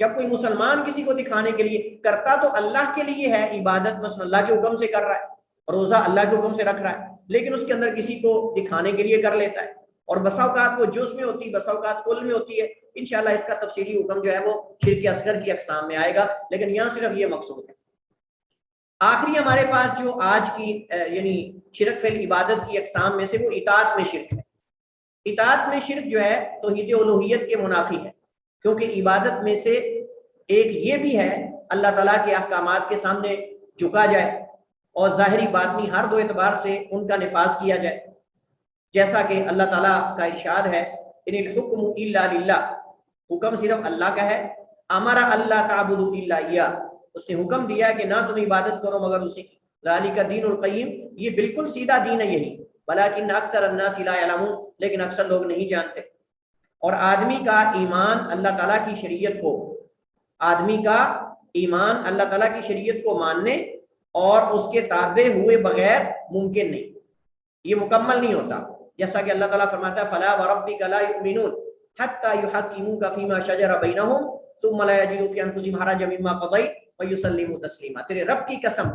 جب کوئی مسلمان کسی کو دکھانے کے لیے کرتا تو اللہ کے لیے ہے، عبادت مثلا اللہ کے حکم سے کر رہا ہے، روزہ اللہ کے حکم سے رکھ رہا ہے، لیکن اس کے اندر کسی کو دکھانے کے لیے کر لیتا ہے. اور بسا اوقات وہ جز میں ہوتی ہے، بسا اوقات کل میں ہوتی ہے. انشاءاللہ اس کا تفصیلی حکم جو ہے وہ شرک اصغر کی اقسام میں آئے گا، لیکن یہاں صرف یہ مقصود ہے. آخری ہمارے پاس جو آج کی یعنی شرک فی العبادت کی اقسام میں سے وہ اطاعت میں شرک ہے. اطاعت میں شرک جو ہے توحید الوہیت کے منافی ہے، کیونکہ عبادت میں سے ایک یہ بھی ہے اللہ تعالیٰ کے احکامات کے سامنے جھکا جائے اور ظاہری باطنی ہر دو اعتبار سے ان کا نفاذ کیا جائے. جیسا کہ اللہ تعالیٰ کا ارشاد ہے ان الحکم الا للہ، حکم صرف اللہ کا ہے. امر اللہ تعبدوا الا اياه، اس نے حکم دیا ہے کہ نہ تم عبادت کرو مگر اسی کی. ذالک دین القیم، یہ بالکل سیدھا دین ہے یہی. ولکن اکثر الناس لا يعلمون، لیکن اکثر لوگ نہیں جانتے. اور آدمی کا ایمان اللہ تعالیٰ کی شریعت کو، آدمی کا ایمان اللہ تعالیٰ کی شریعت کو ماننے اور اس کے تابع ہوئے بغیر ممکن نہیں، یہ مکمل نہیں ہوتا. جیسا کہ اللہ تعالیٰ فرماتا ہے فلا وربک لا یؤمنون حتی یحکموک فیما شجر بینہم ثم لا یجدوا فی انفسہم حرجا مما قضیت ویسلموا تسلیما. تیرے رب کی قسم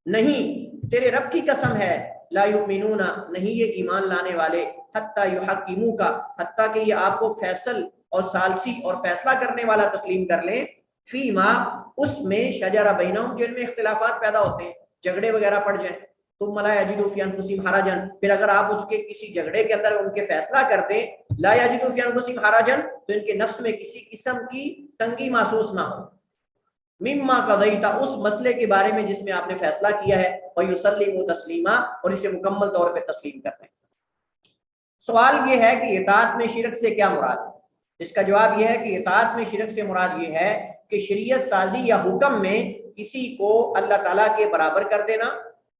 نہیں، تیرے رب کی قسم ہے، لا یؤمنون، نہیں یہ ایمان لانے والے، حتی یحکموک، حتیٰ کہ یہ آپ کو فیصل اور ثالثی اور فیصلہ کرنے والا تسلیم کر لیں، فیما، اس میں، شجر بینہم، جن میں اختلافات پیدا ہوتے ہیں، جھگڑے وغیرہ پڑ جائیں. ثم لا یجدوا فی انفسہم حرجا، پھر اگر آپ اس کے کسی جھگڑے کے اندر ان کے فیصلہ کر دیں، لا یجدوا فی انفسہم حرجا، تو ان کے نفس میں کسی قسم کی تنگی محسوس نہ ہو، مما قضیت، اس مسئلے کے بارے میں جس میں آپ نے فیصلہ کیا ہے، ویسلموا تسلیما، اور اسے مکمل طور پہ تسلیم کر دیں. سوال یہ ہے کہ اطاعت میں شرک سے کیا مراد ہے؟ اس کا جواب یہ ہے کہ اطاعت میں شرک سے مراد یہ ہے کہ شریعت سازی یا حکم میں کسی کو اللہ تعالیٰ کے برابر کر دینا،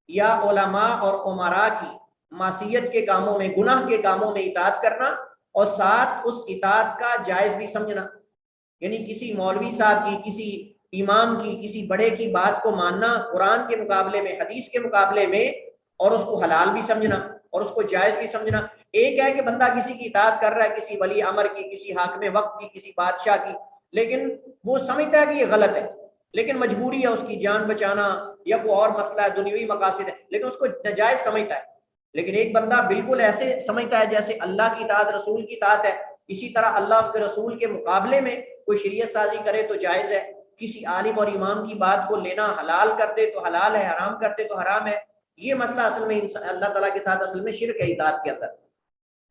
یا علماء اور امراء کی معصیت کے کاموں میں، گناہ کے کاموں میں اطاعت کرنا، اور ساتھ اس اطاعت کا جائز بھی سمجھنا. یعنی کسی مولوی صاحب کی، کسی امام کی، کسی بڑے کی بات کو ماننا قرآن کے مقابلے میں، حدیث کے مقابلے میں، اور اس کو حلال بھی سمجھنا اور اس کو جائز بھی سمجھنا. ایک ہے کہ بندہ کسی کی اطاعت کر رہا ہے، کسی ولی امر کی، کسی حاکم وقت کی، کسی بادشاہ کی، لیکن وہ سمجھتا ہے کہ یہ غلط ہے، لیکن مجبوری ہے، اس کی جان بچانا یا کوئی اور مسئلہ ہے، دنیوی مقاصد ہے، لیکن اس کو ناجائز سمجھتا ہے. لیکن ایک بندہ بالکل ایسے سمجھتا ہے جیسے اللہ کی اطاعت رسول کی اطاعت ہے، اسی طرح اللہ اس کے رسول کے مقابلے میں کوئی شریعت سازی کرے تو جائز ہے، کسی عالم اور امام کی بات کو لینا حلال کر دے تو حلال ہے، حرام کر دے تو حرام ہے. یہ مسئلہ اصل میں اللہ تعالیٰ کے ساتھ اصل میں شرک ہے اطاعت کے اندر.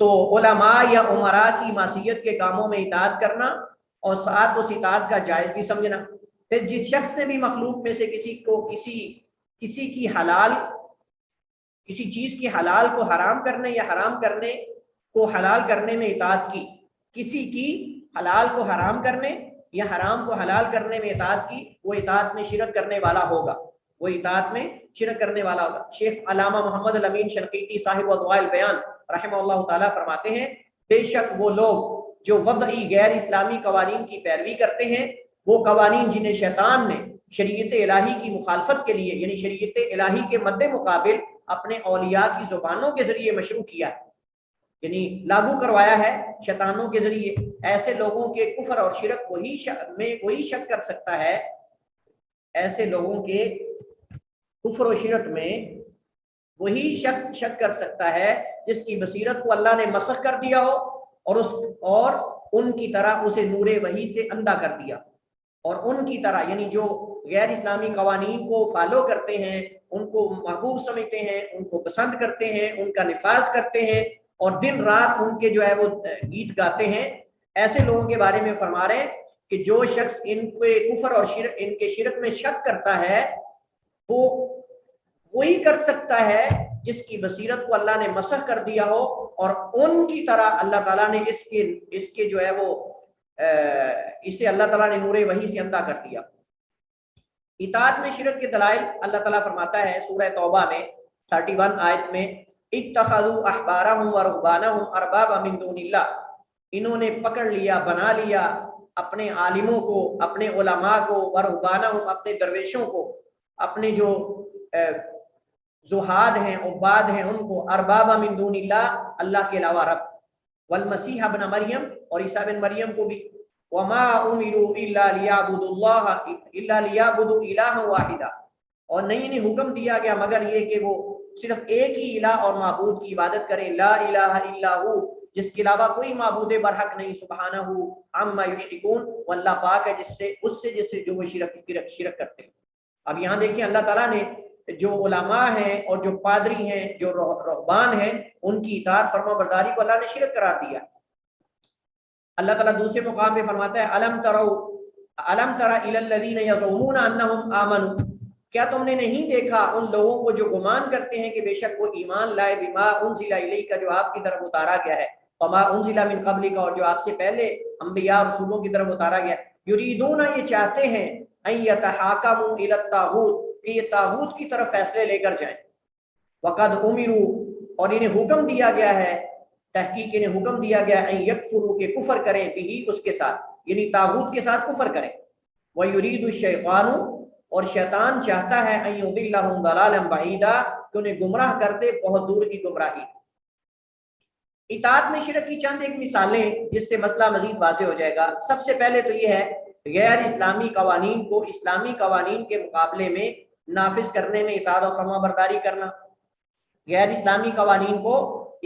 تو علماء یا امراء کی معصیت کے کاموں میں اطاعت کرنا اور ساتھ اس اطاعت کا جائز بھی سمجھنا. پھر جس شخص نے بھی مخلوق میں سے کسی کو کسی کی حلال، کسی چیز کی حلال کو حرام کرنے یا حرام کرنے کو حلال کرنے میں اطاعت کی، کسی کی حلال کو حرام کرنے یا حرام کو حلال کرنے میں اطاعت کی، وہ اطاعت میں شرک کرنے والا ہوگا، وہ اطاعت میں شرک کرنے والا ہوگا. شیخ علامہ محمد الامین شنقیطی صاحب اضواء البیان رحمہ اللہ تعالیٰ فرماتے ہیں بے شک وہ لوگ جو وضعی غیر اسلامی قوانین کی پیروی کرتے ہیں، وہ قوانین جنہیں شیطان نے شریعت الہی کی مخالفت کے لیے، یعنی شریعت الہی کے مد مقابل اپنے اولیاء کی زبانوں کے ذریعے مشروع کیا ہے، یعنی لاگو کروایا ہے شیطانوں کے ذریعے. ایسے لوگوں کے کفر اور شرک وہی شک کر سکتا ہے، ایسے لوگوں کے کفر و شرک میں وہی شک کر سکتا ہے جس کی بصیرت کو اللہ نے مسخ کر دیا ہو اور ان کی طرح اسے نور وحی سے اندھا کر دیا. اور ان کی طرح یعنی جو غیر اسلامی قوانین کو فالو کرتے ہیں، ان کو محبوب سمجھتے ہیں، ان کو پسند کرتے ہیں، ان کا نفاذ کرتے ہیں اور دن رات ان کے جو ہے وہ گیت گاتے ہیں، ایسے لوگوں کے بارے میں فرما رہے ہیں کہ جو شخص ان کے کفر اور شرک، ان کے شرک میں شک کرتا ہے، وہ وہی کر سکتا ہے جس کی بصیرت کو اللہ نے مسخ کر دیا ہو، اور ان کی طرح اللہ تعالیٰ نے اس کے جو ہے وہ اسے اللہ تعالیٰ نے نور وحی سے اندھا کر دیا. اطاعت میں شرک کے دلائل اللہ تعالیٰ فرماتا ہے سورہ توبہ میں 31 آیت میں، اتخذوا احبارهم ورهبانهم اربابا من دون اللہ، انہوں نے پکڑ لیا، بنا لیا اپنے عالموں کو، اپنے علماء کو، ورهبانهم اپنے درویشوں کو، اپنے جو زہاد ہیں، عباد ہیں، ان کو، اربابا من دون اللہ، اللہ کے علاوہ رب، والمسیح ابن مریم اور عیسیٰ بن مریم کو بھی، وما امروا الا ليعبدوا الله الا ليعبدوا الها واحدا، اور نہیں انہیں حکم دیا گیا مگر یہ کہ وہ صرف ایک ہی الہ اور معبود کی عبادت کریں، لا الہ الا ہو، جس کے علاوہ کوئی معبود برحق نہیں، سبحانہ عما یشرکون، واللہ پاک ہے جس سے جو وہ شرک کرتے ہیں. اب یہاں دیکھیں اللہ تعالیٰ نے جو علماء ہیں اور جو پادری ہیں، جو رہبان ہیں، ان کی اطاعت فرما برداری کو اللہ نے شرک قرار دیا. اللہ تعالیٰ دوسرے مقام پہ فرماتا ہے الم تر الی الذین یزعمون انہم آمنوا، کیا تم نے نہیں دیکھا ان لوگوں کو جو گمان کرتے ہیں کہ بے شک وہ ایمان لائے، بما انزل الیک، جو آپ کی طرف اتارا گیا ہے، وما انزل من قبلک، اور جو آپ سے پہلے انبیاء اور رسولوں کی طرف اتارا گیا، یریدون، یہ چاہتے ہیں، ان یتحاکموا الی الطاغوت، کہ یہ طاغوت کی طرف فیصلے لے کر جائیں، وقد امروا، اور انہیں حکم دیا گیا ہے، تحقیق انہیں حکم دیا گیا ہے، ان یکفروا، کہ کفر کریں، بھی اس کے ساتھ، یعنی طاغوت کے ساتھ کفر کریں، ویرید الشیطان، اور شیطان چاہتا ہے، ان یضلهم ضلالا بعیدا، کہ انہیں گمراہ کر دے بہت دور کی گمراہی. اطاعت میں شرک کی چند ایک مثالیں جس سے مسئلہ مزید واضح ہو جائے گا. سب سے پہلے تو یہ ہے غیر اسلامی قوانین کو اسلامی قوانین کے مقابلے میں نافذ کرنے میں اطاعت و فرما برداری کرنا، غیر اسلامی قوانین کو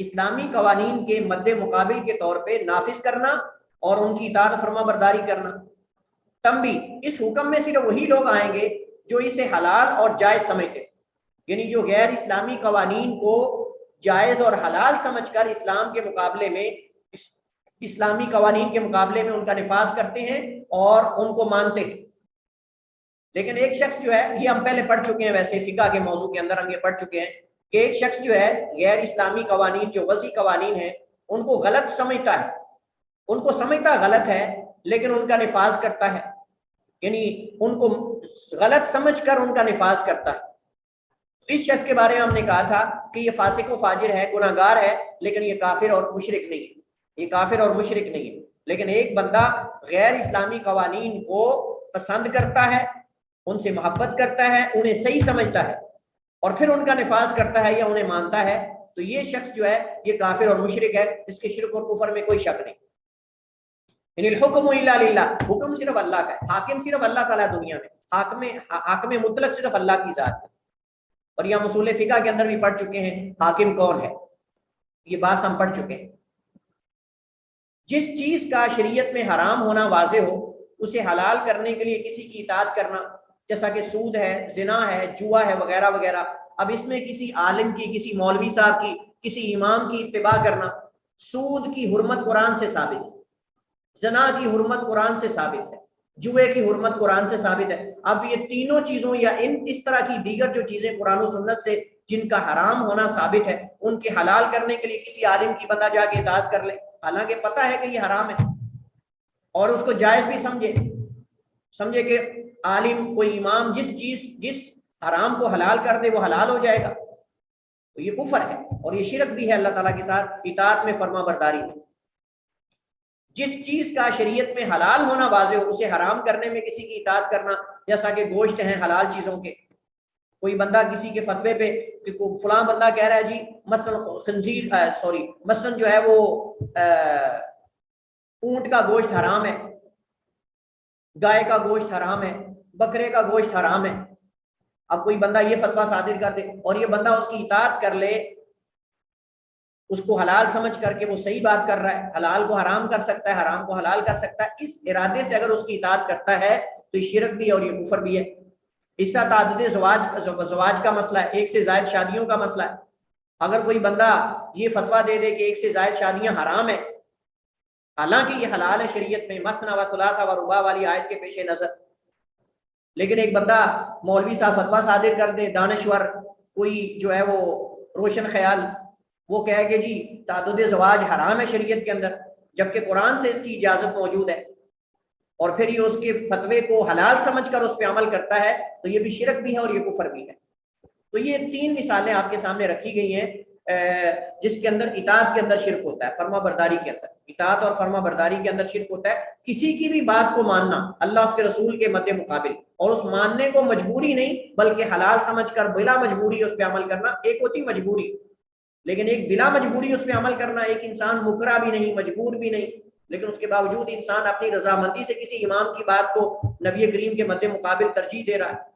اسلامی قوانین کے مد مقابل کے طور پہ نافذ کرنا اور ان کی اطاعت و فرما برداری کرنا. تنبیہ، اس حکم میں صرف وہی لوگ آئیں گے جو اسے حلال اور جائز سمجھتے، یعنی جو غیر اسلامی قوانین کو جائز اور حلال سمجھ کر اسلام کے مقابلے میں، اسلامی قوانین کے مقابلے میں ان کا نفاذ کرتے ہیں اور ان کو مانتے ہیں. لیکن ایک شخص جو ہے، یہ ہم پہلے پڑھ چکے ہیں، ویسے فقہ کے موضوع کے اندر ہم یہ پڑھ چکے ہیں کہ ایک شخص جو ہے غیر اسلامی قوانین، جو وضعی قوانین ہیں، ان کو غلط سمجھتا ہے، ان کو سمجھتا غلط ہے لیکن ان کا نفاذ کرتا ہے، یعنی ان کو غلط سمجھ کر ان کا نفاذ کرتا ہے. اس شخص کے بارے میں ہم نے کہا تھا کہ یہ فاسق و فاجر ہے، گناہ گار ہے، لیکن یہ کافر اور مشرک نہیں ہے، یہ کافر اور مشرک نہیں ہے. لیکن ایک بندہ غیر اسلامی قوانین کو پسند کرتا ہے، ان سے محبت کرتا ہے، انہیں صحیح سمجھتا ہے اور پھر ان کا نفاذ کرتا ہے یا انہیں مانتا ہے، تو یہ شخص جو ہے یہ کافر اور مشرک ہے، اس کے شرک اور کفر میں کوئی شک نہیں. یعنی الحکم الا للہ، حکم صرف اللہ کا ہے، حاکم صرف اللہ تعالیٰ دنیا میں، حاکم مطلق صرف اللہ کی ذات ہے. اور یہ ہم اصول فقہ کے اندر بھی پڑھ چکے ہیں حاکم کون ہے، یہ بات ہم پڑھ چکے ہیں. جس چیز کا شریعت میں حرام ہونا واضح ہو، اسے حلال کرنے کے لیے کسی کی اطاعت کرنا، جیسا کہ سود ہے، زنا ہے، جوا ہے، وغیرہ وغیرہ. اب اس میں کسی عالم کی، کسی مولوی صاحب کی، کسی امام کی اتباع کرنا. سود کی حرمت قرآن سے ثابت ہے، زنا کی حرمت قرآن سے ثابت ہے، جوے کی حرمت قرآن سے ثابت ہے. اب یہ تینوں چیزوں یا اس طرح کی دیگر جو چیزیں قرآن و سنت سے جن کا حرام ہونا ثابت ہے، ان کے حلال کرنے کے لیے کسی عالم کی بندہ جا کے اطاعت کر لے، حالانکہ پتہ ہے کہ یہ حرام ہے، اور اس کو جائز بھی سمجھے کہ عالم، کوئی امام جس حرام کو حلال کر دے وہ حلال ہو جائے گا، تو یہ کفر ہے اور یہ شرک بھی ہے اللہ تعالیٰ کے ساتھ اطاعت میں فرما برداری میں. جس چیز کا شریعت میں حلال ہونا واضح ہو، اسے حرام کرنے میں کسی کی اطاعت کرنا، جیسا کہ گوشت ہیں حلال چیزوں کے، کوئی بندہ کسی کے فتوے پہ کہ فلاں بندہ کہہ رہا ہے جی مثلاً جو ہے وہ اونٹ کا گوشت حرام ہے، گائے کا گوشت حرام ہے، بکرے کا گوشت حرام ہے. اب کوئی بندہ یہ فتویٰ صادر کر دے اور یہ بندہ اس کی اطاعت کر لے، اس کو حلال سمجھ کر کے وہ صحیح بات کر رہا ہے، حلال کو حرام کر سکتا ہے، حرام کو حلال کر سکتا ہے، اس ارادے سے اگر اس کی اطاعت کرتا ہے تو یہ شرک بھی ہے اور یہ کفر بھی ہے. اس طرح تعدد زواج کا مسئلہ ہے، ایک سے زائد شادیوں کا مسئلہ ہے. اگر کوئی بندہ یہ فتویٰ دے دے کہ ایک سے زائد شادیاں حرام ہیں، حالانکہ یہ حلال ہے شریعت میں، مثنی و ثلاث و رباع والی آیت کے پیش نظر، لیکن ایک بندہ مولوی صاحب فتویٰ صادر کر دے، دانشور کوئی جو ہے وہ روشن خیال، وہ کہے کہ جی تعدد زواج حرام ہے شریعت کے اندر، جبکہ قرآن سے اس کی اجازت موجود ہے، اور پھر یہ اس کے فتوے کو حلال سمجھ کر اس پہ عمل کرتا ہے، تو یہ بھی شرک بھی ہے اور یہ کفر بھی ہے. تو یہ 3 مثالیں آپ کے سامنے رکھی گئی ہیں جس کے اندر اطاعت کے اندر شرک ہوتا ہے، فرما برداری کے اندر اطاعت اور فرما برداری کے اندر شرک ہوتا ہے. کسی کی بھی بات کو ماننا اللہ اس کے رسول کے مد مقابل، اور اس ماننے کو مجبوری نہیں بلکہ حلال سمجھ کر بلا مجبوری اس پہ عمل کرنا. ایک ہوتی مجبوری، لیکن ایک بلا مجبوری اس پہ عمل کرنا، ایک انسان مکرہ بھی نہیں، مجبور بھی نہیں، لیکن اس کے باوجود انسان اپنی رضامندی سے کسی امام کی بات کو نبی کریم کے مد مقابل ترجیح دے رہا ہے.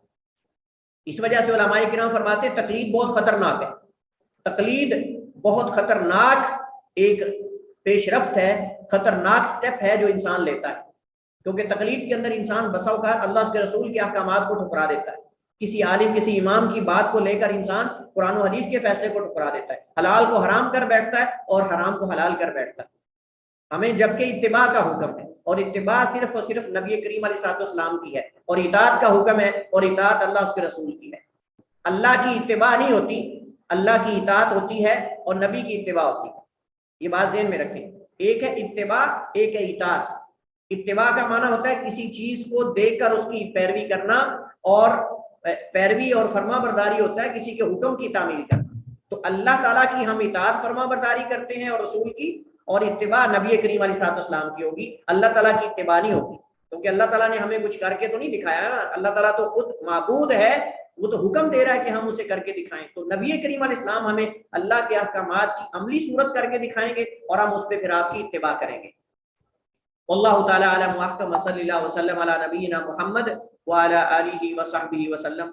اس وجہ سے علماء کرام فرماتے ہیں تقلید بہت خطرناک ہے. تقلید بہت خطرناک ایک پیش رفت ہے، خطرناک سٹیپ ہے جو انسان لیتا ہے، کیونکہ تقلید کے اندر انسان بسا اوقات اللہ کے رسول کے احکامات کو ٹھکرا دیتا ہے. کسی عالم کسی امام کی بات کو لے کر انسان قرآن و حدیث کے فیصلے کو ٹھکرا دیتا ہے، حلال کو حرام کر بیٹھتا ہے اور حرام کو حلال کر بیٹھتا ہے. ہمیں جبکہ اتباع کا حکم ہے، اور اتباع صرف اور صرف نبی کریم علیہ السلام کی ہے، اور اطاعت کا حکم ہے، اور اطاعت اللہ اس کے رسول کی ہے. اللہ کی اتباع نہیں ہوتی، اللہ کی اطاعت ہوتی ہے اور نبی کی اتباع ہوتی ہے. یہ بات ذہن میں رکھیں. ایک ہے اتباع، ایک ہے اطاعت. اتباع کا معنی ہوتا ہے کسی چیز کو دیکھ کر اس کی پیروی کرنا، اور پیروی اور فرما برداری ہوتا ہے کسی کے حکم کی تعمیل کرنا. تو اللہ تعالیٰ کی ہم اطاعت فرما برداری کرتے ہیں اور رسول کی، اور اتباع نبی کریم علیہ السلام کی ہوگی، اللہ تعالیٰ کی اتباع نہیں ہوگی. کیونکہ اللہ تعالیٰ نے ہمیں کچھ کر کے تو نہیں دکھایا نا، اللہ تعالیٰ تو خود معبود ہے، وہ تو حکم دے رہا ہے کہ ہم اسے کر کے دکھائیں. تو نبی کریم علیہ السلام ہمیں اللہ کے احکامات کی عملی صورت کر کے دکھائیں گے اور ہم اس پہ پھر آپ کی اتباع کریں گے. واللہ تعالیٰ عالم، واحکم، صلی اللہ وسلم علی نبینا محمد وعلی آلہ وصحبہ وسلم.